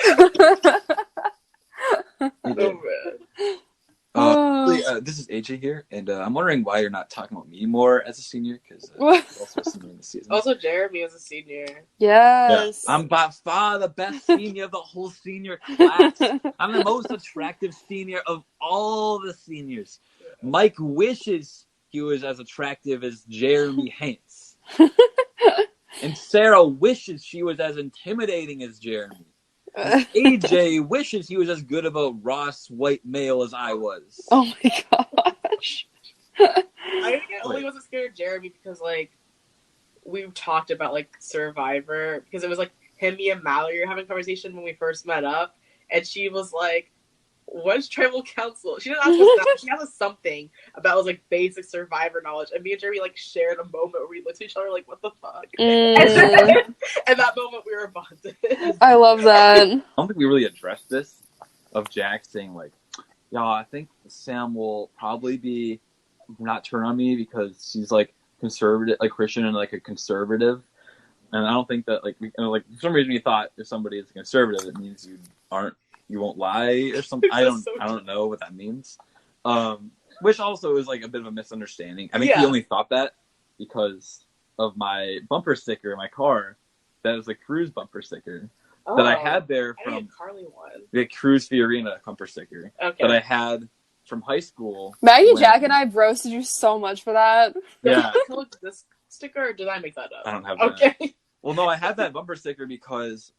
This is AJ here, and I'm wondering why you're not talking about me more as a senior, because also a senior in the season.
Also, Jeremy is a senior.
Yes.
Yeah. I'm by far the best senior of the whole senior class. I'm the most attractive senior of all the seniors. Mike wishes he was as attractive as Jeremy Hantz. And Sarah wishes she was as intimidating as Jeremy. And AJ wishes he was as good of a Ross white male as I was.
Oh my gosh.
I think I only wasn't scared of Jeremy because, like, we've talked about, like, Survivor. Because it was, like, him, me, and Mallory were having a conversation when we first met up. And she was like, what's tribal council? She didn't ask us that. She asked us something about, like, basic Survivor knowledge. And me and Jeremy, like, shared a moment where we looked at each other like, what the fuck? And that moment we were bonded.
I love that.
I don't think we really addressed this of Jack saying, like, yeah, I think Sam will probably not turn on me because she's, like, conservative, like, Christian and, like, a conservative. And I don't think that, like, for some reason we thought if somebody is a conservative, it means you won't lie or something. I don't know what that means. Which also is, like, a bit of a misunderstanding. I think he only thought that because of my bumper sticker in my car. That is a Cruise bumper sticker that I had there from
Carly one.
The Cruise Fiorina bumper sticker that I had from high school.
Maggie, Jack, and I have roasted you so much for that.
Yeah.
This sticker, or did I make that up?
I don't have that.
Okay.
Well, no, I had that bumper sticker because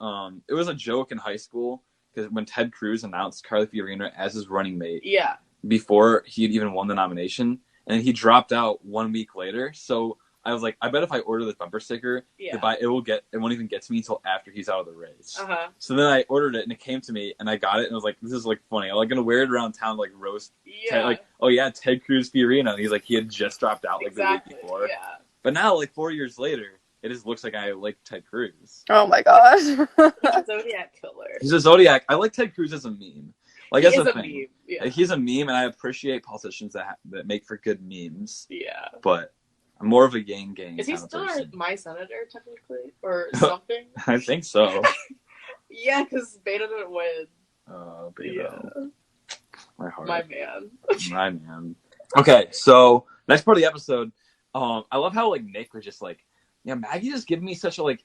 it was a joke in high school. Because when Ted Cruz announced Carly Fiorina as his running mate, before he had even won the nomination, and he dropped out 1 week later. So I was like, I bet if I order this bumper sticker, it won't even get to me until after he's out of the race. So then I ordered it, and it came to me, and I got it, and I was like, this is like funny. I'm like gonna wear it around town, like roast. Ted, like, oh yeah, Ted Cruz Fiorina. And he's like, he had just dropped out like the week before. Yeah. But now, like 4 years later, it just looks like I like Ted Cruz.
Oh my gosh.
He's a Zodiac killer.
He's a Zodiac. I like Ted Cruz as a meme. Like that's the thing.
Meme. Yeah.
Like, he's a meme, and I appreciate politicians that make for good memes.
Yeah.
But I'm more of a gang. Is
he still my senator technically, or something?
I think so.
Yeah, because Beta didn't win.
Oh, Beta. Yeah. My heart.
My man.
My man. Okay, so next part of the episode. I love how like Nick was just like, yeah, Maggie just giving me such a like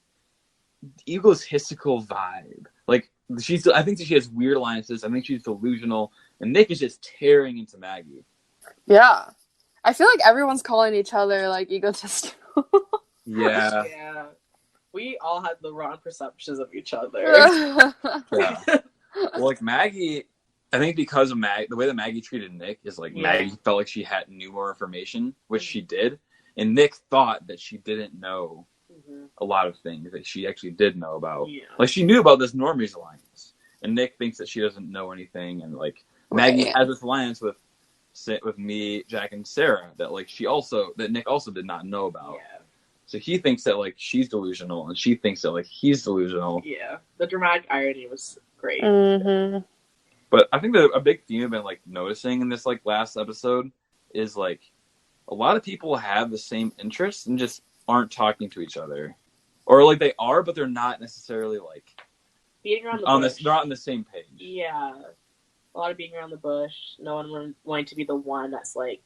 egotistical vibe. Like I think that she has weird alliances. I think she's delusional, and Nick is just tearing into Maggie.
Yeah, I feel like everyone's calling each other like egotistical.
Yeah.
Yeah. We all had the wrong perceptions of each other.
Yeah. Well, like Maggie, I think because of the way that Maggie treated Nick is like Maggie felt like she knew more information, which she did, and Nick thought that she didn't know a lot of things that she actually did know about. Yeah. Like she knew about this Normies alliance, and Nick thinks that she doesn't know anything, and like Maggie has this alliance with me, Jack, and Sarah that like that Nick also did not know about. Yeah. So he thinks that like she's delusional, and she thinks that like he's delusional.
Yeah, the dramatic irony was great.
Mm-hmm.
But I think that a big theme I've been like noticing in this like last episode is like a lot of people have the same interests and just aren't talking to each other, or like they are, but they're not necessarily like
beating around the bush.
They're not on the same page.
Yeah, a lot of beating around the bush. No one wanting to be the one that's like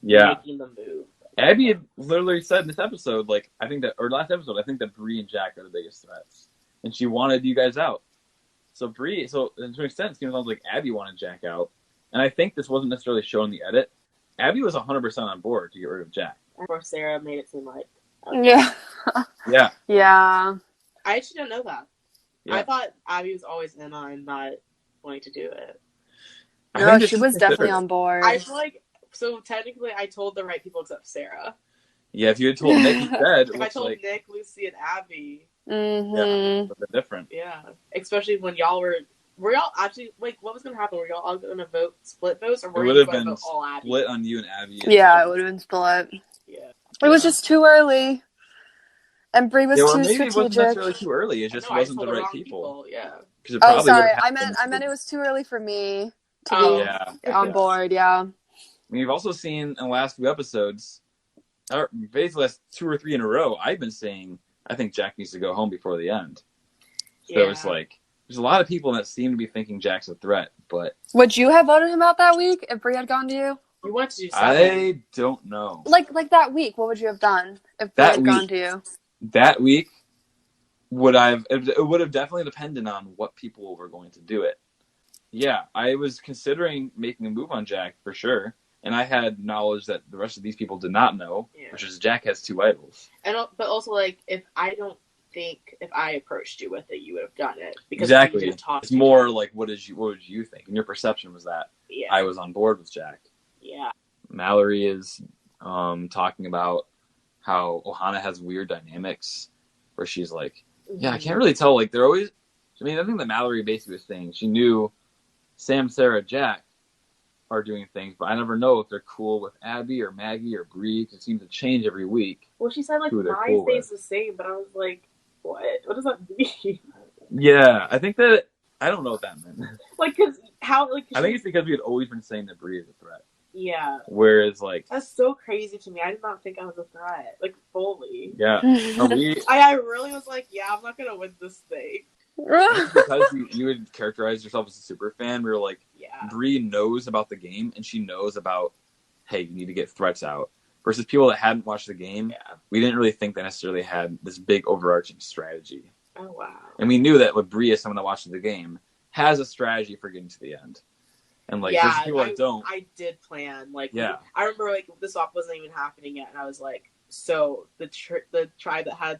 making the move.
Abby had literally said in this episode, like last episode, I think that Bree and Jack are the biggest threats, and she wanted you guys out. So Bree, to an extent, it seems like Abby wanted Jack out, and I think this wasn't necessarily shown in the edit. Abby was 100% on board to get rid of Jack.
Or Sarah made it seem like.
Yeah.
I actually don't know that.
Yeah.
I thought Abby was always in on not wanting to do it.
No, she was definitely on board.
I feel like, so technically I told the right people except Sarah.
Yeah, if you had told Nick instead,
if I told Nick, Lucy, and Abby.
Mm-hmm.
A bit different.
Yeah, especially when y'all were y'all actually like what was going to happen? Were y'all all going to vote split votes, or were you going to vote all Abby?
Split on you and Abby.
Yeah, it would have been split.
Yeah,
it was just too early, and Bree was too strategic.
Maybe it wasn't necessarily too early. It just wasn't the right people.
Yeah.
Oh, sorry. I meant it was too early for me to be on board. Yeah.
We've also seen in the last few episodes, or basically last 2 or 3 in a row, I've been saying I think Jack needs to go home before the end. So it's like there's a lot of people that seem to be thinking Jack's a threat, but
would you have voted him out that week if Bree had gone to you?
You want to do something.
I don't know.
Like that week, what would you have done if Bree had gone to you?
That week it would have definitely depended on what people were going to do it. Yeah, I was considering making a move on Jack for sure. And I had knowledge that the rest of these people did not know, which is Jack has 2 idols.
But also, like, if I approached you with it, you would have done it. Because
exactly. It's more like, what did you think? And your perception was that I was on board with Jack.
Yeah.
Mallory is talking about how Ohana has weird dynamics, where she's like, I can't really tell. Like, they're always... I mean, I think that Mallory basically was saying she knew Sam, Sarah, Jack are doing things, but I never know if they're cool with Abby or Maggie or Bree, because it seems to change every week.
Well, she said, like, mine stays the same, but I was like, what? What does that mean?
Yeah, I think that, I don't know what that meant.
Like, because how, like...
I think it's because we had always been saying that Bree is a threat.
Yeah.
Whereas, like...
That's so crazy to me. I did not think I was a threat. Like, fully.
Yeah.
I really was like, I'm not gonna win this thing.
Because you had characterized yourself as a super fan, we were like, Bree knows about the game, and she knows about, hey, you need to get threats out. Versus people that hadn't watched the game, we didn't really think they necessarily had this big overarching strategy.
Oh, wow.
And we knew that Bree, as someone that watches the game, has a strategy for getting to the end. And, like, there's people that don't.
I did plan. Like, I remember, like, the swap wasn't even happening yet, and I was like, so the tribe that had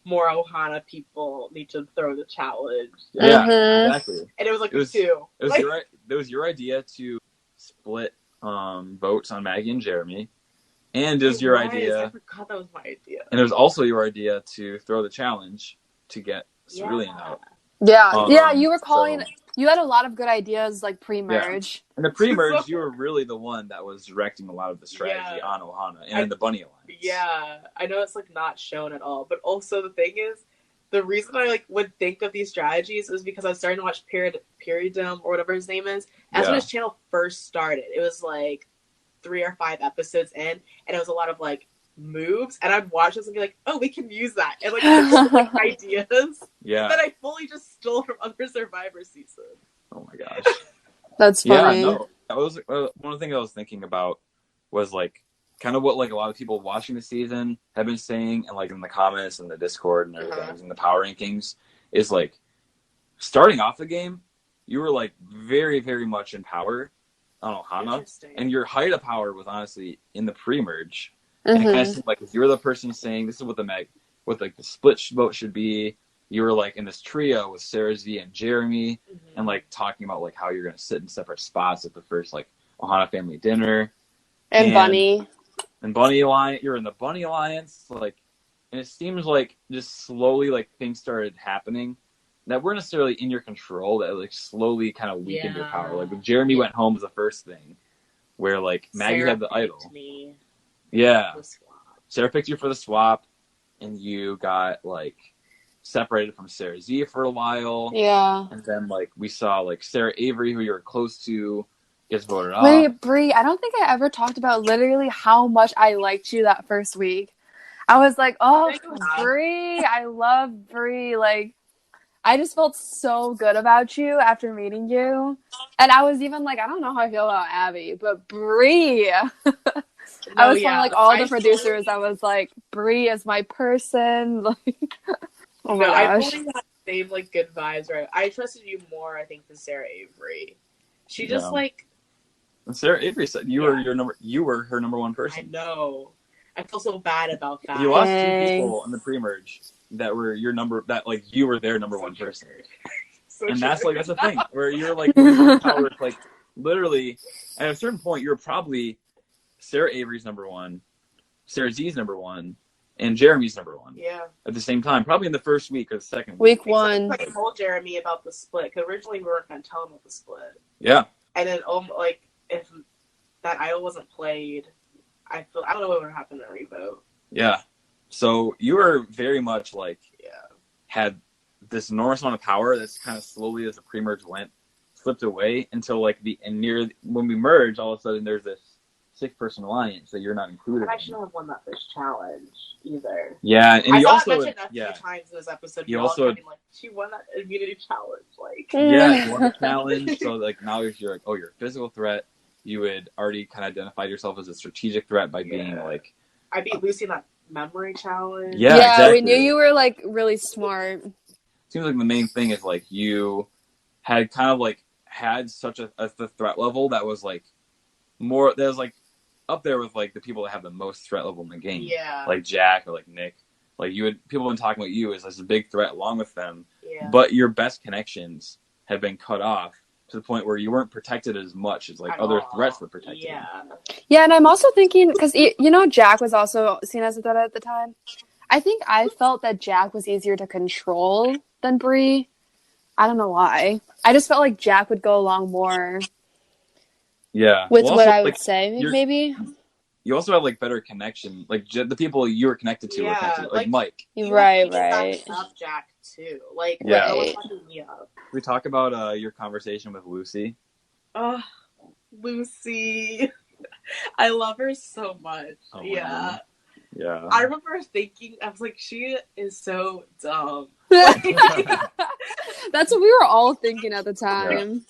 more Ohana people need to throw the challenge.
Yeah, exactly.
And it was like 2.
It was your idea to split votes on Maggie and Jeremy. And it was your idea.
I forgot that was my idea.
And it was also your idea to throw the challenge to get Cerulean out.
Yeah, you were calling. You had a lot of good ideas, like pre-merge.
Yeah. And the pre-merge, you were really the one that was directing a lot of the strategy on Ohana and the Bunny Alliance.
Yeah, I know it's like not shown at all, but also the thing is, the reason I like would think of these strategies was because I was starting to watch Periodum or whatever his name is. As when his channel first started, it was like 3 or 5 episodes in, and it was a lot of like moves, and I'd watch this and be like, "Oh, we can use that," and like ideas that I fully just stole from other Survivor seasons.
Oh my gosh,
that's funny.
Yeah, no, that was one of the things I was thinking about was like kind of what like a lot of people watching the season have been saying, and like in the comments and the Discord and everything, in the power rankings, is like starting off the game, you were like very, very much in power on Ohana, and your height of power was honestly in the pre-merge. And it kind of seemed like if you're the person saying this is what the split vote should be, you were like in this trio with Sarah Z and Jeremy, and like talking about like how you're gonna sit in separate spots at the first like Ohana family dinner.
And Bunny.
And Bunny Alliance, you're in the Bunny Alliance, like, and it seems like just slowly like things started happening that weren't necessarily in your control, that like slowly kind of weakened your power. Like when Jeremy went home was the first thing, where like Maggie had the idol. Yeah. Sarah picked you for the swap, and you got like separated from Sarah Z for a while.
Yeah.
And then like we saw like Sarah Avery, who you were close to, gets voted off.
Wait, Brie, I don't think I ever talked about literally how much I liked you that first week. I was like, oh, Brie, I love Brie. Like, I just felt so good about you after meeting you. And I was even like, I don't know how I feel about Abby, but Brie. I was telling like all the producers, I was like, Brie is my person. Like, oh my gosh.
I totally had the same like good vibes, right? I trusted you more, I think, than Sarah Avery. She just like
Sarah Avery said you were her number one person.
I know. I feel so bad about that.
You lost 2 people in the pre-merge that were your number, that like you were their number one person. And that's the thing where you're like like literally at a certain point you're probably Sarah Avery's number one, Sarah Z's number one, and Jeremy's number one.
Yeah.
At the same time, probably in the first week or the second week.
Week 1.
I told Jeremy about the split, because originally we weren't going to tell him about the split.
Yeah.
And then, like, if that idol wasn't played, I don't know what would happen in a revote.
Yeah. So you were very much like, had this enormous amount of power that's kind of slowly as the pre-merge went, slipped away until like when we merged, all of a sudden there's this 6-person alliance that you're not included.
I shouldn't have won that first challenge either.
Yeah, and you also
mentioned that a few times in this episode.
You also
like, she won that immunity challenge. Like,
you won the challenge. So like now you're like, oh, you're a physical threat. You had already kind of identified yourself as a strategic threat by being like.
I beat Lucy in that memory challenge.
Yeah, exactly.
We knew you were like really smart.
Seems like the main thing is like you had kind of like had such the threat level that was like more. That was like up there with like the people that have the most threat level in the game.
Yeah. Like
Jack or like Nick. Like people have been talking about you as a big threat along with them.
Yeah.
But your best connections have been cut off to the point where you weren't protected as much as like other threats were protected.
Yeah.
Yeah, and I'm also thinking, because Jack was also seen as a threat at the time. I think I felt that Jack was easier to control than Brie. I don't know why. I just felt like Jack would go along more.
Yeah.
With what I would say, maybe.
You also have like better connection. Like the people you were connected to were connected, like Mike.
Right.
Up Jack too. Like, me up.
We talk about your conversation with Lucy.
Oh, Lucy. I love her so much.
Oh,
yeah.
Yeah.
I remember thinking, I was like, she is so dumb.
That's what we were all thinking at the time.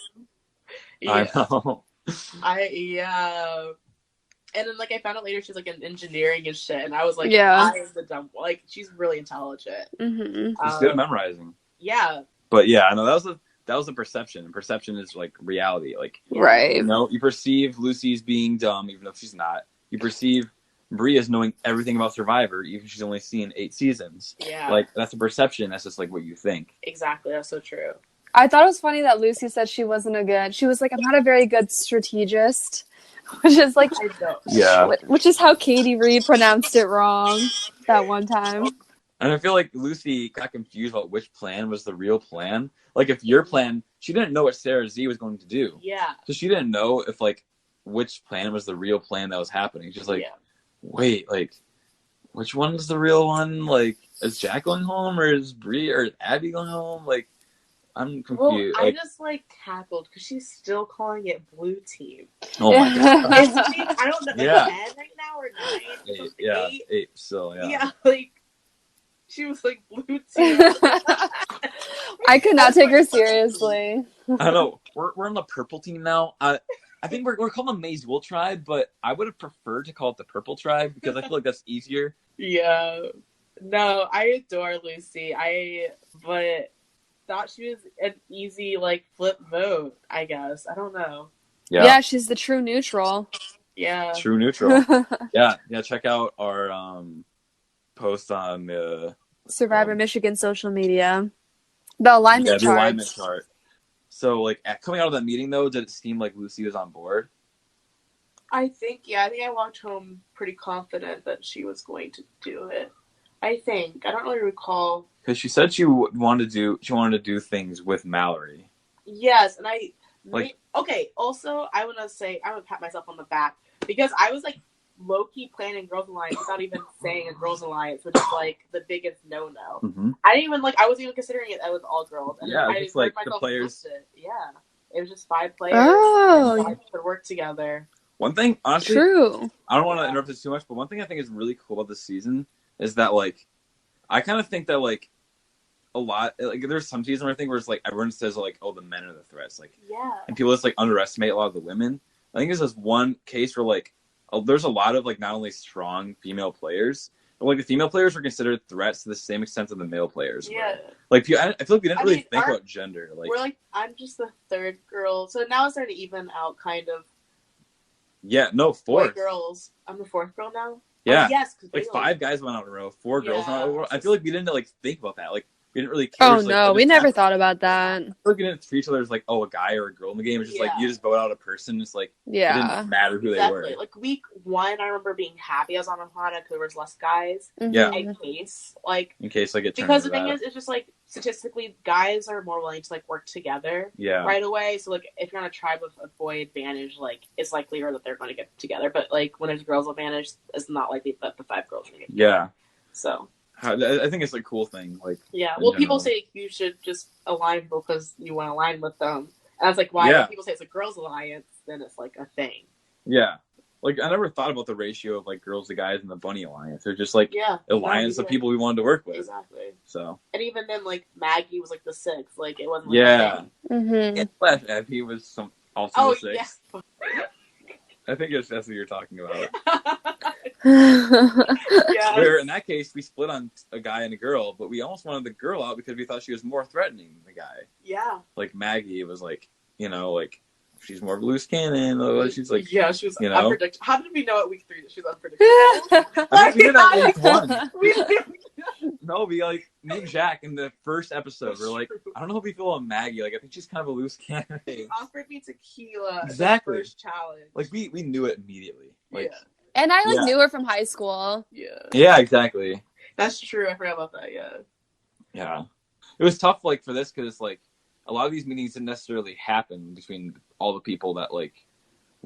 Yeah.
I know.
And then, like, I found out later she's, like, in engineering and shit, and I was like,
yeah.
I am the dumb one. Like, she's really intelligent.
Mm-hmm.
She's good at memorizing.
Yeah.
But, yeah, I know that was a perception. Perception is, like, reality. Like,
right.
You perceive Lucy's being dumb, even though she's not. You perceive Brie as knowing everything about Survivor, even if she's only seen 8 seasons.
Yeah.
Like, that's a perception. That's just, like, what you think.
Exactly. That's so true.
I thought it was funny that Lucy said she wasn't she was like, I'm not a very good strategist, which is like, which is how Katie Reed pronounced it wrong that one time.
And I feel like Lucy got confused about which plan was the real plan. Like, if your plan, she didn't know what Sarah Z was going to do.
Yeah.
So she didn't know if, like, which plan was the real plan that was happening. She's like, wait, like, which one's the real one? Like, is Jack going home, or is Bree or Abby going home? Like, I'm confused.
Well, I just, like, cackled because she's still calling it Blue Team.
Oh, my God.
I don't know.
Yeah.
10 right now or 9?
8 still, yeah.
Yeah, like, she was like, Blue Team.
I could not take her seriously.
I don't know. We're on the purple team now. I think we're called the Maze Wool Tribe, but I would have preferred to call it the Purple Tribe because I feel like that's easier.
Yeah. No, I adore Lucy. But thought she was an easy, like, flip vote, I guess. I don't know.
Yeah, she's the true neutral.
Yeah.
True neutral. Yeah, check out our post on the
Survivor Michigan social media. The alignment
chart. So, like, coming out of that meeting, though, did it seem like Lucy was on board?
I think I walked home pretty confident that she was going to do it. I don't really recall.
Because she said she wanted to do things with Mallory.
Yes, and okay, also, I want to pat myself on the back, because I was, like, low-key planning Girls Alliance without even saying a Girls Alliance, which is, like, the biggest no-no.
Mm-hmm.
I wasn't even considering it with all girls. And
yeah,
I
just, like, the players.
Yeah, it was just 5 players.
Oh.
And could work together.
One thing, honestly,
true.
I don't want to interrupt this too much, but one thing I think is really cool about this season is that, like, I kind of think that, like, a lot, like, there's some season where I think where it's, like, everyone says, like, oh, the men are the threats. Like, and people just, like, underestimate a lot of the women. I think there's this one case where, like, there's a lot of, like, not only strong female players, but, like, the female players were considered threats to the same extent that the male players were. Yeah. Like, I feel like we didn't really think about gender. Like,
we're, like, I'm just the third girl. So now it's starting to even out, kind of.
Yeah, no, 4th.
Girls. I'm the 4th girl now?
Yeah.
Oh, yes.
Like, 5 guys went out in a row, 4 girls went out in a row. I feel like we didn't, like, think about that. Like, we didn't really care.
Oh, no, we never thought about that.
I feel like we didn't treat each other as, like, oh, a guy or a girl in the game. It's just, like, you just vote out a person. It's, like, it didn't matter who they were.
Like, week 1, I remember being happy I was on Ohana because there was less guys.
Mm-hmm.
Yeah.
In case, like, it
because
the thing is, it's just, like, statistically, guys are more willing to, like, work together right away. So, like, if you're on a tribe with a boy advantage, like, it's likelier that they're going to get together. But, like, when there's a girls advantage, it's not likely that the 5 girls are going to get together.
Yeah.
So.
I think it's a cool thing. Like,
people say you should just align because you want to align with them. And I was like, why? When people say it's a girls' alliance, then it's, like, a thing.
Yeah. Like, I never thought about the ratio of, like, girls to guys in the bunny alliance. They're just, like, alliance of people we wanted to work with.
Exactly.
So.
And even then, like, Maggie was, like, the 6th. Like, it wasn't, like, a thing.
Mm-hmm.
Slash Abby was also the 6th.
Yeah.
I think that's what you're talking about.
Yes.
Where, in that case, we split on a guy and a girl, but we almost wanted the girl out because we thought she was more threatening than the guy.
Yeah.
Like, Maggie was, like, you know, like, she's more of a loose cannon. She's like,
she was unpredictable. How did we know at week 3 that she was unpredictable?
I think we did that week 1. No, me and Jack in the first episode, we're like, I don't know how we feel about Maggie. Like, I think she's kind of a loose cannon.
She offered me tequila
exactly.
in the first challenge.
Like, we knew it immediately. Like,
and I knew her from high school.
Yeah.
Yeah, exactly.
That's true. I forgot about that. Yeah.
Yeah. It was tough, like, for this because, like, a lot of these meetings didn't necessarily happen between all the people that, like,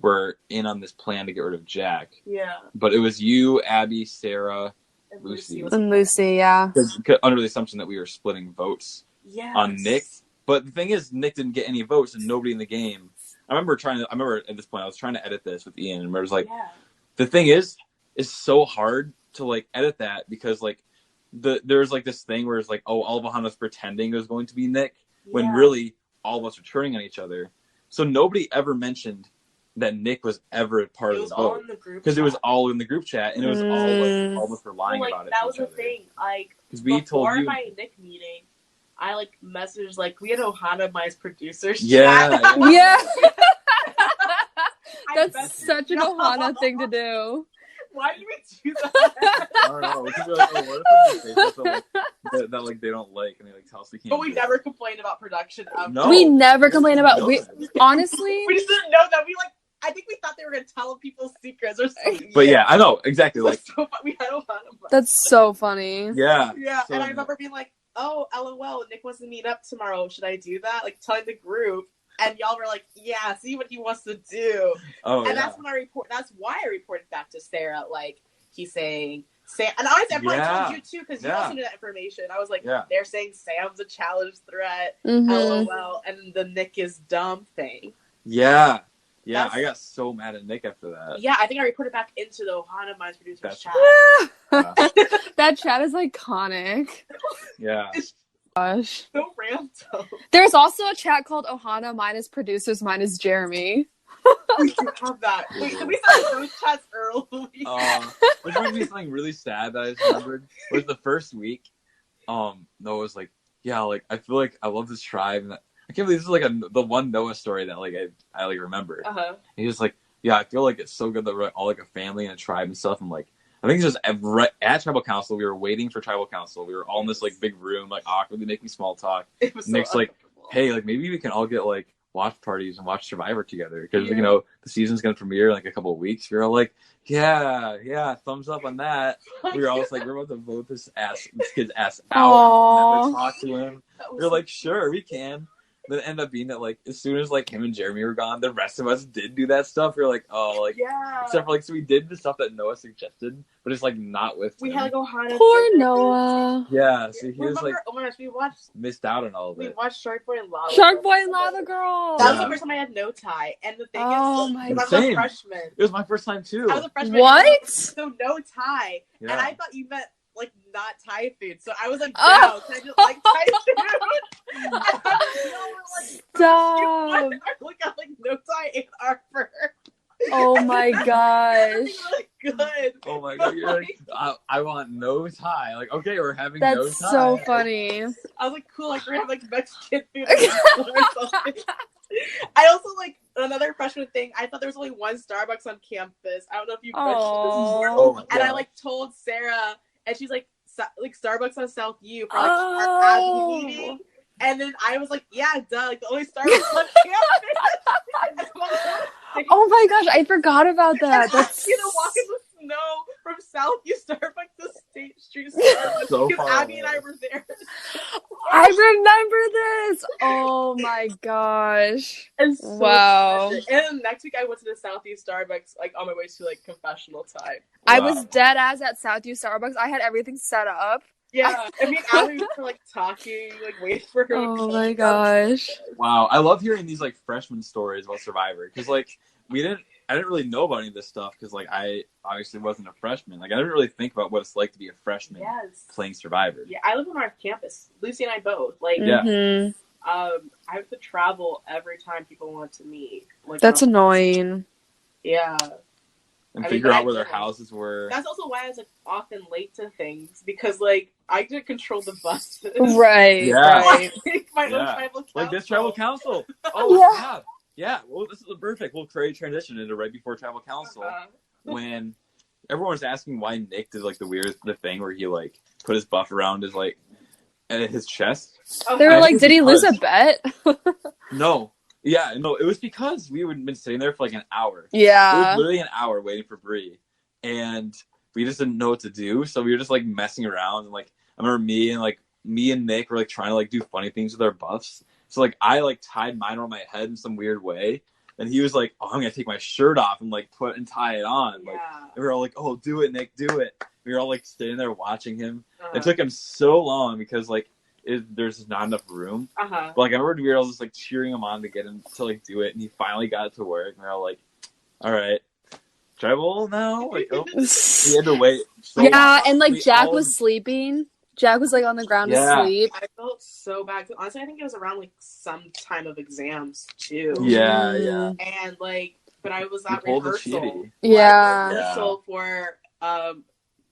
were in on this plan to get rid of Jack.
Yeah.
But it was you, Abby, Sarah, and Lucy.
And Lucy, yeah.
Under the assumption that we were splitting votes on Nick. But the thing is, Nick didn't get any votes and nobody in the game. I remember at this point, I was trying to edit this with Ian, and I was like, the thing is, it's so hard to, like, edit that because, like, there's, like, this thing where it's like, oh, all of Ohana's pretending it was going to be Nick, when really all of us are turning on each other. So nobody ever mentioned that Nick was ever a part of the vote. Because it was all in the group chat, and it was all of us were lying about it.
That was the thing. Like, before my Nick meeting, I, like, messaged, like, we had Ohana, my producers.
Yeah.
Yeah.
That's such an Ohana thing to do.
Why did we do that?
I don't know. Because we're like, oh, what if they say something that like they don't like, and they like tell us we can't.
But we never complained about production.
No,
we never complain about. Honestly,
we just didn't know that. I think we thought they were gonna tell people's secrets or something.
But yeah, I know exactly. Like,
we had a lot of fun.
That's so funny.
Yeah.
So and I remember being like, "Oh, LOL, Nick wants to meet up tomorrow. Should I do that?" Like telling the group, and y'all were like, "Yeah, see what he wants to do."
Oh,
and that's when That's why I reported back to Sarah. Like he's saying. Sam, and honestly, I probably told you too because you also knew that information. I was like, they're saying Sam's a challenge threat, LOL, and the Nick is dumb thing.
Yeah, I got so mad at Nick after that.
Yeah, I think I reported back into the Ohana Minds producers chat.
That chat is iconic.
Yeah.
Gosh.
So random.
There's also a chat called Ohana minus producers minus Jeremy.
We do have that. Wait, did we start those chats early?
Which reminds me of something really sad that I just remembered. Was the first week, Noah was like, yeah, like, I feel like I love this tribe. And I can't believe this is like the one Noah story that like I like remember. And he was like, yeah, I feel like it's so good that we're all like a family and a tribe and stuff. I'm like, I think it's just at tribal council, we were waiting for tribal council. We were all in this like big room, like awkwardly making small talk. Nick's like, hey, like maybe we can all get like watch parties and watch Survivor together because you know the season's gonna premiere in like a couple of weeks. We were all like, yeah, thumbs up on that. We were all like, we're about to vote this kid's ass out. And then talk to him. We were like, sure, we can. Then it ended up being that like as soon as like him and Jeremy were gone, the rest of us did do that stuff. We were like, oh, like except for like so we did the stuff that Noah suggested, but it's like not with
we
him.
had like Ohana.
Poor Noah.
Yeah, so he was like,
oh my gosh, we watched
missed out on all of it.
We watched Shark Boy and Lava.
Shark Boy and Lava Girl.
That was the first time I had no tie, and the thing is, I was a freshman.
It was my first time too.
I was a freshman.
What?
So no tie, and I thought you meant like not Thai food. So I was like,
oh.
Can I just like Thai food?
Stop.
We got like no Thai and Arbor.
Oh my gosh.
Really good.
Oh my god, you're like, I want no Thai. Like, okay, we're having no Thai.
That's so funny.
I was like, cool, like we're gonna have like Mexican food or something. I also like another freshman thing. I thought there was only one Starbucks on campus. I don't know if you mentioned this before. And I like told Sarah, and she's like Starbucks on South U for like our Abby meeting. And then I was like, yeah, duh, like the only Starbucks on campus.
Oh my gosh, I forgot about that.
That's walk in the snow from South U Starbucks to State Street Starbucks because Abby and I were there.
I remember this. Oh my gosh. Wow.
And then next week I went to the Southeast Starbucks, like on my way to like confessional time.
I was dead ass at Southeast Starbucks. I had everything set up.
Yeah, I mean, Abby were like talking, like waiting for her.
Oh my gosh!
Wow, I love hearing these like freshman stories about Survivor because like I didn't really know about any of this stuff because like I obviously wasn't a freshman. Like I didn't really think about what it's like to be a freshman playing Survivor.
Yeah, I live on our campus. Lucy and I both. Like, I have to travel every time people want to meet. Like,
that's annoying.
Yeah.
And figure out where their houses were.
That's also why I was like often late to things because like I didn't control the buses.
Right.
Yeah.
Right. My own tribal council.
Like this tribal council. Oh yeah. Well, this is perfect. We'll create a transition into right before tribal council when everyone was asking why Nick did like the thing where he like put his buff around his like his chest.
They were like, did he lose a bet?
No. Yeah, no, it was because we had been sitting there for like an hour.
Yeah.
It was literally an hour waiting for Bree. And we just didn't know what to do. So we were just like messing around. And like, I remember me and Nick were like trying to like do funny things with our buffs. So like, I like tied mine around my head in some weird way. And he was like, oh, I'm going to take my shirt off and like tie it on. Like, and we were all like, oh, do it, Nick, do it. We were all like sitting there watching him. It took him so long because like, there's just not enough room. But like I remember we were all just like cheering him on to get him to like do it, and he finally got it to work. And we're all like, "All right, tribal now." Like, he had to wait. So long.
And like Jack was sleeping. Jack was like on the ground asleep.
I felt so bad. Honestly, I think it was around like some time of exams too.
Yeah.
And like, but I was at rehearsal. Rehearsal for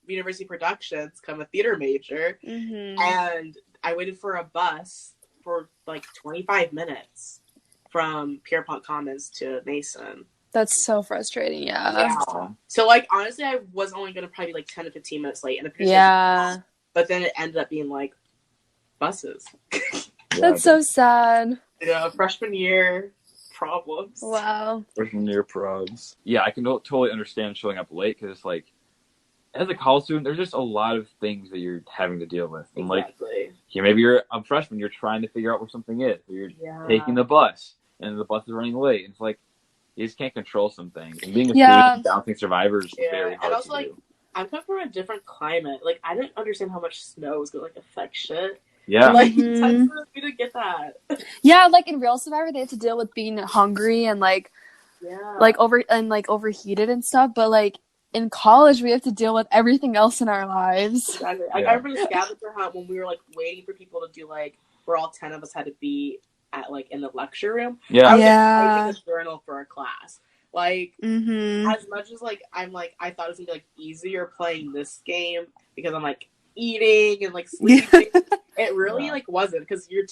University Productions. I'm a theater major, and I waited for a bus for like 25 minutes from Pierpont Commons to Mason.
That's so frustrating. Yeah.
So like honestly, I was only gonna probably be like 10 to 15 minutes late, and but then it ended up being like buses.
That's so sad.
Yeah, freshman year problems.
Wow.
Freshman year problems. Yeah, I can totally understand showing up late because like as a college student, there's just a lot of things that you're having to deal with. And maybe you're a freshman, you're trying to figure out where something is. Or you're taking the bus, and the bus is running late. And it's like you just can't control some things. And being a student, balancing survivors is very hard
and also,
to do.
I'm coming from a different climate. Like I didn't understand how much snow was gonna affect shit.
Yeah.
Like Texas, we didn't get that.
Yeah, like in Real Survivor, they had to deal with being hungry and overheated and stuff. But like in college, we have to deal with everything else in our lives.
Exactly. I remember the scavenger hunt when we were like waiting for people to do like where all 10 of us had to be at like in the lecture room.
Yeah.
I was like typing a journal for a class. Like
as
much as like I thought it was gonna be like easier playing this game because I'm like eating and like sleeping. It really like wasn't because you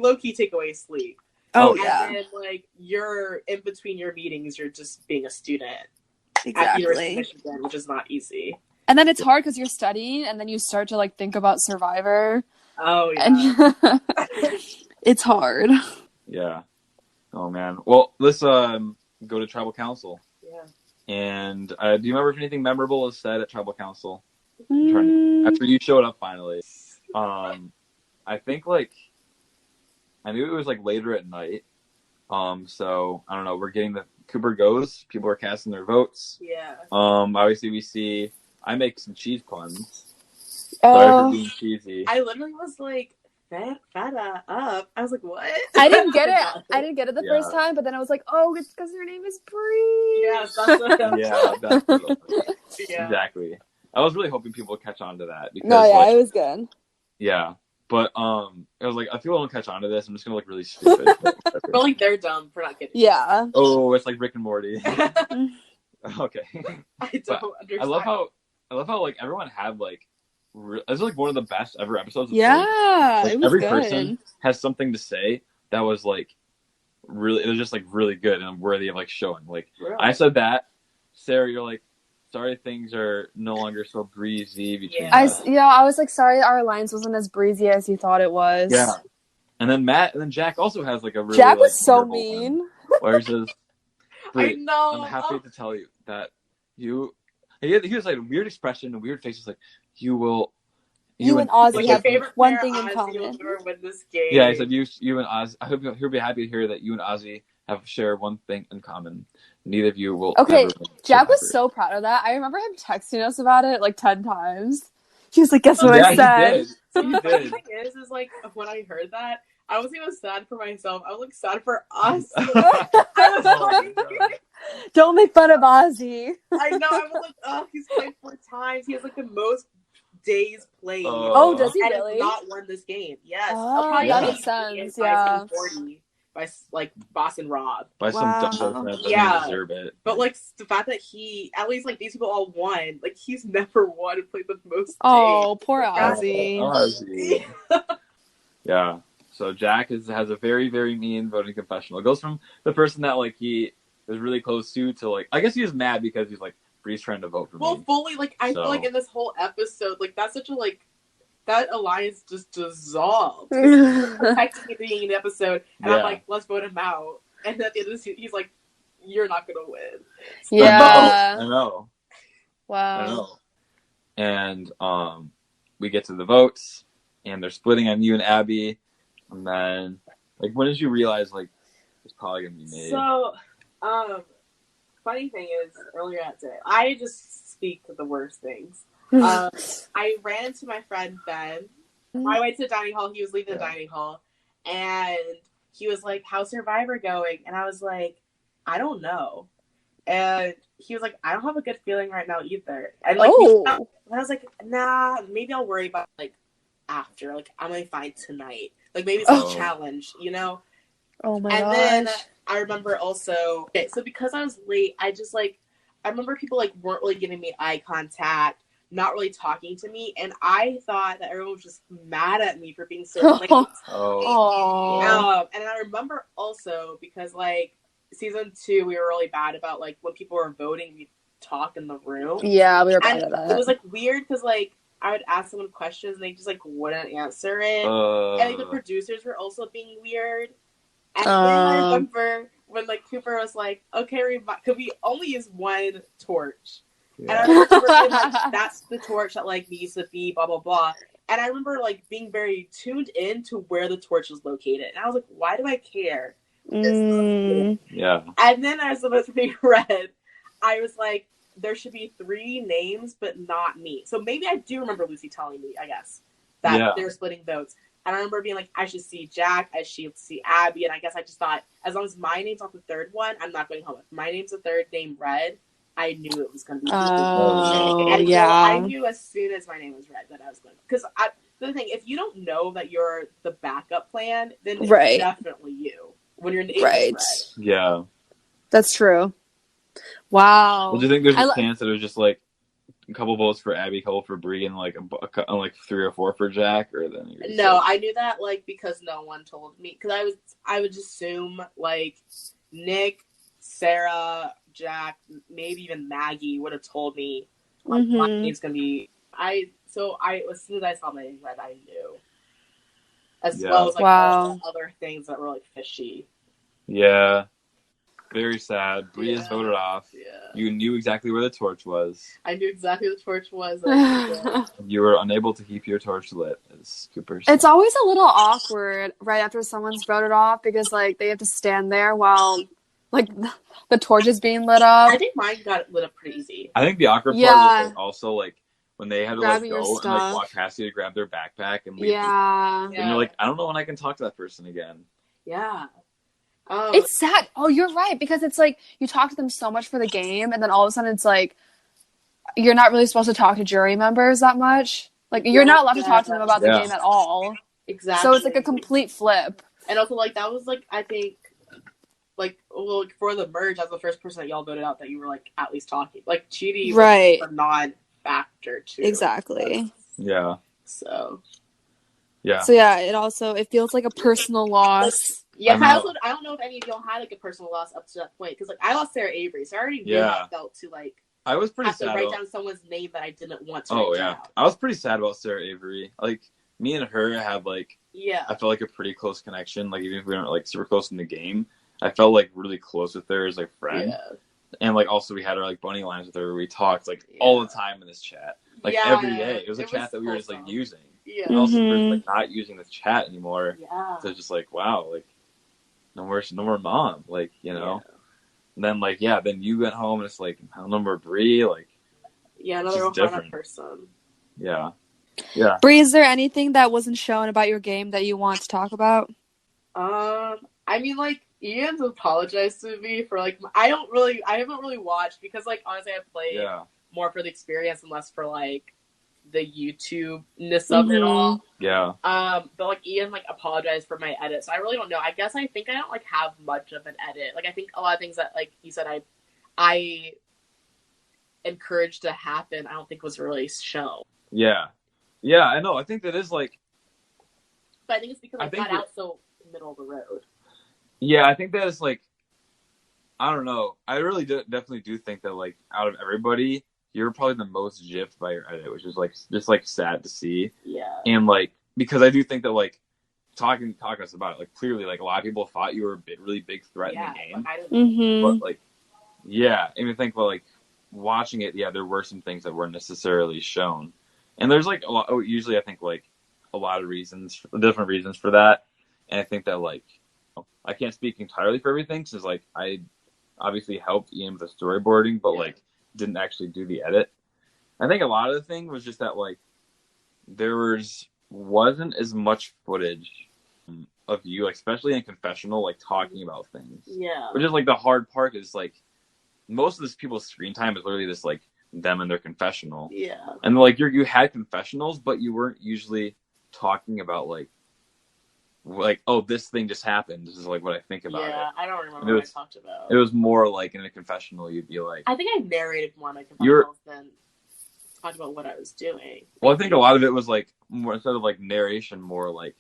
low key take away sleep.
Oh
and then like you're in between your meetings, you're just being a student.
Exactly.
At University of Michigan, which is not easy.
And then it's hard because you're studying, and then you start to like think about Survivor.
Oh yeah,
and it's hard.
Yeah. Oh man. Well, let's go to Tribal Council.
Yeah.
And do you remember if anything memorable was said at Tribal Council? After you showed up finally. I think like I knew it was like later at night. So I don't know. We're getting the Cooper goes. People are casting their votes.
Yeah.
Obviously we see. I make some cheese puns. Sorry for being cheesy.
I literally was like, feta up. I was like, what?
I didn't get it. I didn't get it the first time, but then I was like, oh, it's because her name is Bree.
Yes, that's what
that's what exactly. I was really hoping people would catch on to that because
it was good.
Yeah. But I was like, if people don't catch on to this, I'm just gonna look really stupid.
But like they're dumb for not getting it.
Yeah.
Oh, it's like Rick and Morty. Okay.
I don't understand.
I love how like everyone had like this is like one of the best ever episodes.
Yeah,
like,
it was
every
good.
person has something to say that was like really. It was just like really good and worthy of like showing. Like I said that, Sarah, you're like, sorry things are no longer so breezy between us.
I was like, sorry our alliance wasn't as breezy as you thought it was.
Yeah. And then Jack also has like a really
Jack was so mean.
Where he says,
I know.
I'm happy to tell you that you. He was like a weird expression, a weird face. It's like you and
Ozzy have one thing in common.
Win this game.
Yeah, he said you and Ozzy. I hope he'll be happy to hear that you and Ozzy have shared one thing in common. Neither of you will.
Okay, Jack was so proud of that. I remember him texting us about it like 10 times. He was like, "Guess what I said?"
He did.
The funny thing is like when I heard that, I wasn't even sad for myself. I was like sad for us. I was like,
don't make fun of Ozzy.
I know. I was like, oh, he's played 4 times. He has like the most days played.
Oh, does he really?
And not won this game. Yes.
Oh, that makes sense. Yeah.
40 by like Boston Rob.
By some dumb that doesn't deserve it.
But like the fact that he at least like these people all won. Like he's never won and played the most.
Oh,
days.
poor Ozzy.
Ozzy. Yeah. So Jack has a very, very mean voting confessional. It goes from the person that like he is really close to like I guess he was mad because he's like Bree's trying to vote for me.
Well, fully like I feel like in this whole episode, like that's such a like that alliance just dissolved. Protecting being an episode, and I'm like, let's vote him out. And then at the end of this, he's like, you're not gonna win. So,
yeah,
I know.
Wow.
I know. And we get to the votes, and they're splitting on you and Abby. And then, like, when did you realize like it's probably gonna be made?
So, funny thing is, earlier that day, I just speak the worst things. I ran into my friend Ben. I went to the dining hall. He was leaving the dining hall, and he was like, "How's Survivor going?" And I was like, "I don't know." And he was like, "I don't have a good feeling right now either." And like, and I was like, "Nah, maybe I'll worry about like after. Like, I'm gonna find tonight. Like, maybe it's a challenge, you know."
Oh my gosh.
And then I remember also. Okay, so because I was late, I remember people like weren't really giving me eye contact. Not really talking to me, and I thought that everyone was just mad at me for being so late.
Oh.
And I remember also because like season 2, we were really bad about, like, when people were voting, we talk in the room.
Yeah, we were bad at that.
It was, like, weird because, like, I would ask someone questions and they just, like, wouldn't answer it. And, like, the producers were also being weird. And then I remember when, like, Cooper was like, okay, could we only use one torch? Yeah. And I remember Cooper being like, that's the torch that, like, needs to be blah, blah, blah. And I remember, like, being very tuned in to where the torch was located. And I was like, why do I care?
Yeah.
And then as the votes were being read, I was like, there should be 3 names, but not me. So maybe I do remember Lucy telling me, I guess, that they're splitting votes. And I remember being like, I should see Jack, I should see Abby. And I guess I just thought, as long as my name's not the third one, I'm not going home. If my name's the third name read, I knew it was going to be. And yeah. So I knew as soon as my name was read that I was going to. Because the thing, if you don't know that you're the backup plan, then it's definitely you. When your name is read.
Yeah.
That's true. Wow.
Well, do you think there's a chance that it was just like a couple votes for Abby, a couple for Bree, and like like 3 or 4 for Jack? Or then
no, I knew that like because no one told me. Because I would assume like Nick, Sarah, Jack, maybe even Maggie would have told me like my name's gonna be. As soon as I saw my name read, I knew. As well as like all the other things that were like fishy.
Yeah. Very sad. Bree is voted off. Yeah. You knew exactly where the torch was.
I knew exactly where the torch was.
You were unable to keep your torch lit, as Cooper said.
It's always a little awkward right after someone's voted off because, like, they have to stand there while, like, the torch is being lit up.
I think mine got lit up pretty easy.
I think the awkward part was like, also, like, when they had to like go and like walk past you to grab their backpack and leave.
Yeah.
And you're like, I don't know when I can talk to that person again.
Yeah.
It's sad. Oh, you're right. Because it's like you talk to them so much for the game, and then all of a sudden it's like you're not really supposed to talk to jury members that much. Like you're not allowed to talk to them about the game at all.
Exactly.
So it's like a complete flip.
And also, like that was like I think, like for the merge, as the first person that y'all voted out, that you were like at least talking. Like Chidi was a non-factor too.
Exactly.
Yeah.
So.
Yeah.
So yeah, it feels like a personal loss.
Yeah, I don't know if any of y'all had like a personal loss up to that point because like I lost Sarah Avery, so I already knew how it felt to like.
I was pretty sad.
To write down someone's name that I didn't want to. write down.
I was pretty sad about Sarah Avery. Like me and her had like. Yeah. I felt like a pretty close connection. Like even if we weren't like super close in the game, I felt like really close with her as like friend. Yeah. And like also we had our like bunny lines with her where we talked like all the time in this chat, like every day. It was a chat that we were just like using. Yeah. And also we're like not using this chat anymore. Yeah. So it's just like wow, like. No more mom, like, you know. Yeah. And then, like, then you went home and it's like, no more Bree, like.
Yeah, another different person.
Yeah. Yeah.
Bree, is there anything that wasn't shown about your game that you want to talk about?
I mean, like, Ian's apologized to me for, like, I haven't really watched because, like, honestly, I played more for the experience and less for, like, the YouTube-ness of it all.
Yeah.
But like Ian like apologized for my edit, so I really don't know. I guess I think I don't like have much of an edit. Like I think a lot of things that like you said I encouraged to happen, I don't think was really shown.
Yeah. Yeah, I know. I think that is like.
But I think it's because I got out so middle of the road.
Yeah, I think that is like. I don't know. I really definitely do think that like out of everybody. You're probably the most gypped by your edit, which is like just like sad to see. Yeah. And like because I do think that like talking to us about it, like clearly like a lot of people thought you were a really big threat in the game. But like and I think about like watching it, there were some things that weren't necessarily shown. And there's like a lot usually I think like a lot of different reasons for that. And I think that like I can't speak entirely for everything since like I obviously helped Ian with the storyboarding, but like didn't actually do the edit. I think a lot of the thing was just that like there wasn't as much footage of you, like, especially in confessional, like talking about things. Yeah. Which is like the hard part is like most of this people's screen time is literally just like them and their confessional. Yeah. And like you had confessionals, but you weren't usually talking about like oh, this thing just happened. This is like what I think about it.
Yeah, I don't remember what I talked about.
It was more like in a confessional, you'd be like...
I think I narrated more in my confessionals than talked about what I was doing.
Well, I think a lot of it was like, more instead of like narration, more like,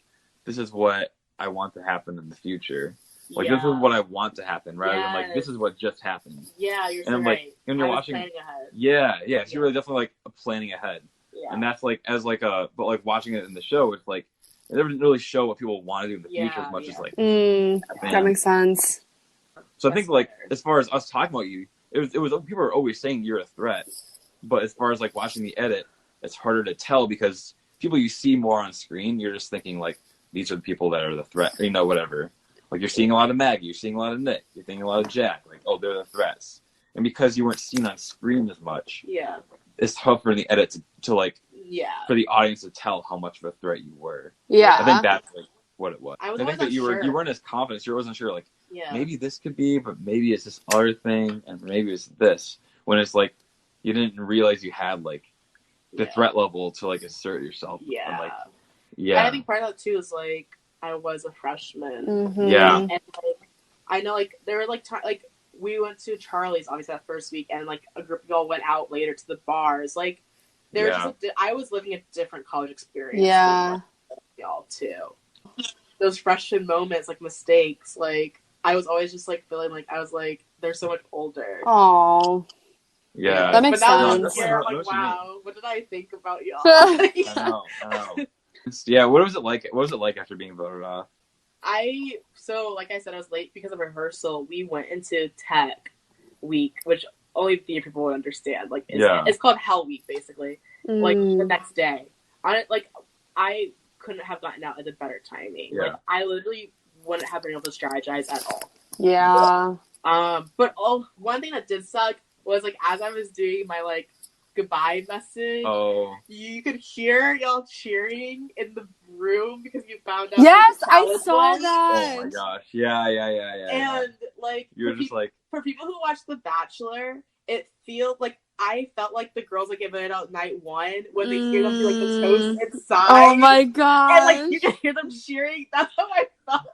this is what I want to happen in the future. Like, this is what I want to happen, rather than, like, this is what just happened.
Yeah, you're so
and,
right.
Like, and you're watching...
planning ahead.
Yeah. So you're really definitely, like, planning ahead.
Yeah.
And that's, like, as, like, but, like, watching it in the show, it's, like, it doesn't really show what people want to do in the future as much as, like...
that makes sense.
So I think, like, as far as us talking about you, it was people are always saying you're a threat. But as far as, like, watching the edit, it's harder to tell because people you see more on screen, you're just thinking, like, these are the people that are the threat, whatever. Like, you're seeing a lot of Maggie, you're seeing a lot of Nick, you're seeing a lot of Jack. Like, oh, they're the threats. And because you weren't seen on screen as much, it's tough for the edit to like, for the audience to tell how much of a threat you were.
Yeah.
I think that's, like, what it was.
I
think that you weren't as confident. You wasn't sure, like,
Yeah.
maybe this could be, but maybe it's this other thing, and maybe it's this. When it's like, you didn't realize you had, like, the threat level to, like, assert yourself.
Yeah.
And, like,
And I think part of that, too, is, like, I was a freshman.
Mm-hmm.
Yeah.
And, like, I know, like, there were, like, like, we went to Charlie's, obviously, that first week, and, like, a group of y'all went out later to the bars. Like, there was just I was living a different college experience.
Yeah.
Y'all, too. Those freshman moments, like, mistakes, like, I was always just, like, feeling like, I was, like, they're so much older.
Oh.
Yeah.
That makes
sense.
Yeah,
I'm like, wow, what did I think about y'all?
I know. Yeah, what was it like? What was it like after being voted off?
So like I said, I was late because of rehearsal. We went into tech week, which only theater people would understand. Like, it's called Hell Week, basically. Like, the next day. I couldn't have gotten out at a better timing.
Yeah.
Like, I literally wouldn't have been able to strategize at all.
Yeah.
But one thing that did suck was, like, as I was doing my, like, goodbye message, you could hear y'all cheering in the room because you found out.
Yes, I saw that.
Oh my gosh. Yeah.
And, like,
you were just like,
for people who watch The Bachelor, it feels like I felt like the girls, like, giving it out night one when they hear them do, like, the toast inside.
Oh my god!
And, like, you can hear them cheering. That's how I felt.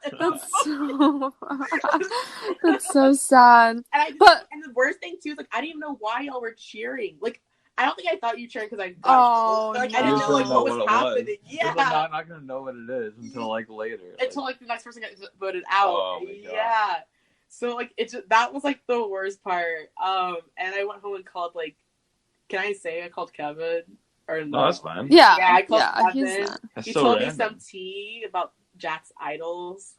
That's so sad.
And the worst thing too is, like, I didn't even know why y'all were cheering. Like, I don't think I thought you cheered because I got I didn't know, like, what was happening. Yeah,
like, I'm not gonna know what it is until, like, later.
Until, like, the next person got voted out.
Oh my god.
Yeah. So, like, that was, like, the worst part. And I went home and called, like, can I say I called Kevin? Or no?
No, that's fine.
Yeah,
I called Kevin. He
so
told
random.
me some tea about Jack's idols.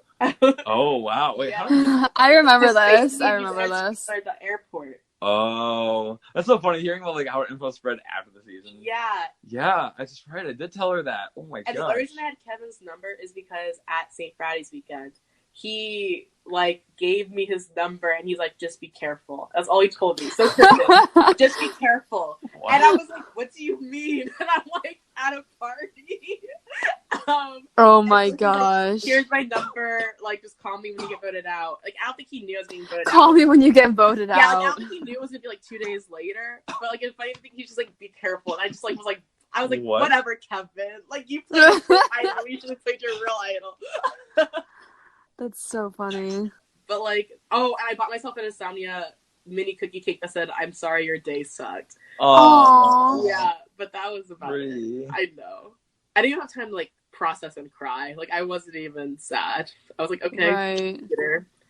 Oh wow! Wait,
I remember this. I remember this.
At the airport.
Oh, that's so funny hearing about, like, how info spread after the season.
Yeah,
that's right. I did tell her that. Oh my god.
And the reason I had Kevin's number is because at St. Friday's weekend, he, like, gave me his number and he's like, just be careful. That's all he told me. So just be careful. Wow. And I was like, what do you mean? And I'm like, at a party.
Oh my gosh.
Like, here's my number. Like, just call me when you get voted out. Like, I don't think he knew I was getting voted out.
Call me when you get voted out.
Yeah, like, I don't think he knew it was gonna be, like, 2 days later. But, like, it's funny to think he's just like, be careful. And I just, like, I was like, whatever, Kevin. Like, you played your idol. You should have played your real idol.
That's so funny.
But, like, and I bought myself an Insomnia mini cookie cake that said, I'm sorry your day sucked.
Oh.
Yeah, but that was about it. I know. I didn't even have time to, like, process and cry. Like, I wasn't even sad. I was like, okay,
right.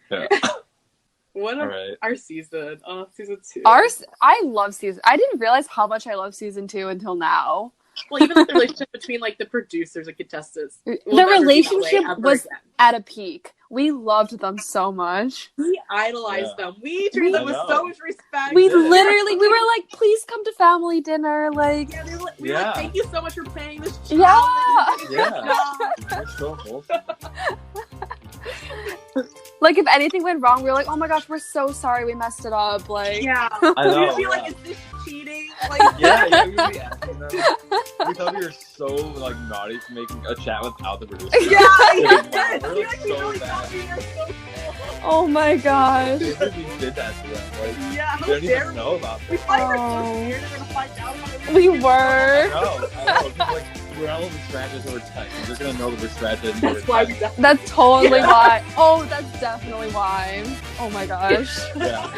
Yeah. Our season. Oh, season 2.
I love season. I didn't realize how much I love season 2 until now.
Well, even the relationship between, like, the producers and contestants.
The relationship was at a peak. We loved them so much.
We idolized them. We treated them with so much respect.
We were like, please come to family dinner. Like,
we were like, thank you so much for playing this challenge.
We're so wholesome.
Like, if anything went wrong, we were like, oh my gosh, we're so sorry we messed it up. Like,
I know. We'd be like, is this cheating? Like,
we'd be asking them. We thought we were so, like, naughty for making a chat without the producer.
Yeah,
we're like, so bad.
Oh my gosh.
We did that to them. Like,
they
didn't even know about
this. We thought we were so scared they were gonna find out about it.
We were.
I know. Like, we're all over scratches over text. They're gonna know that we're scratches.
That's totally why. Oh, that's definitely why. Oh my gosh.
Yeah.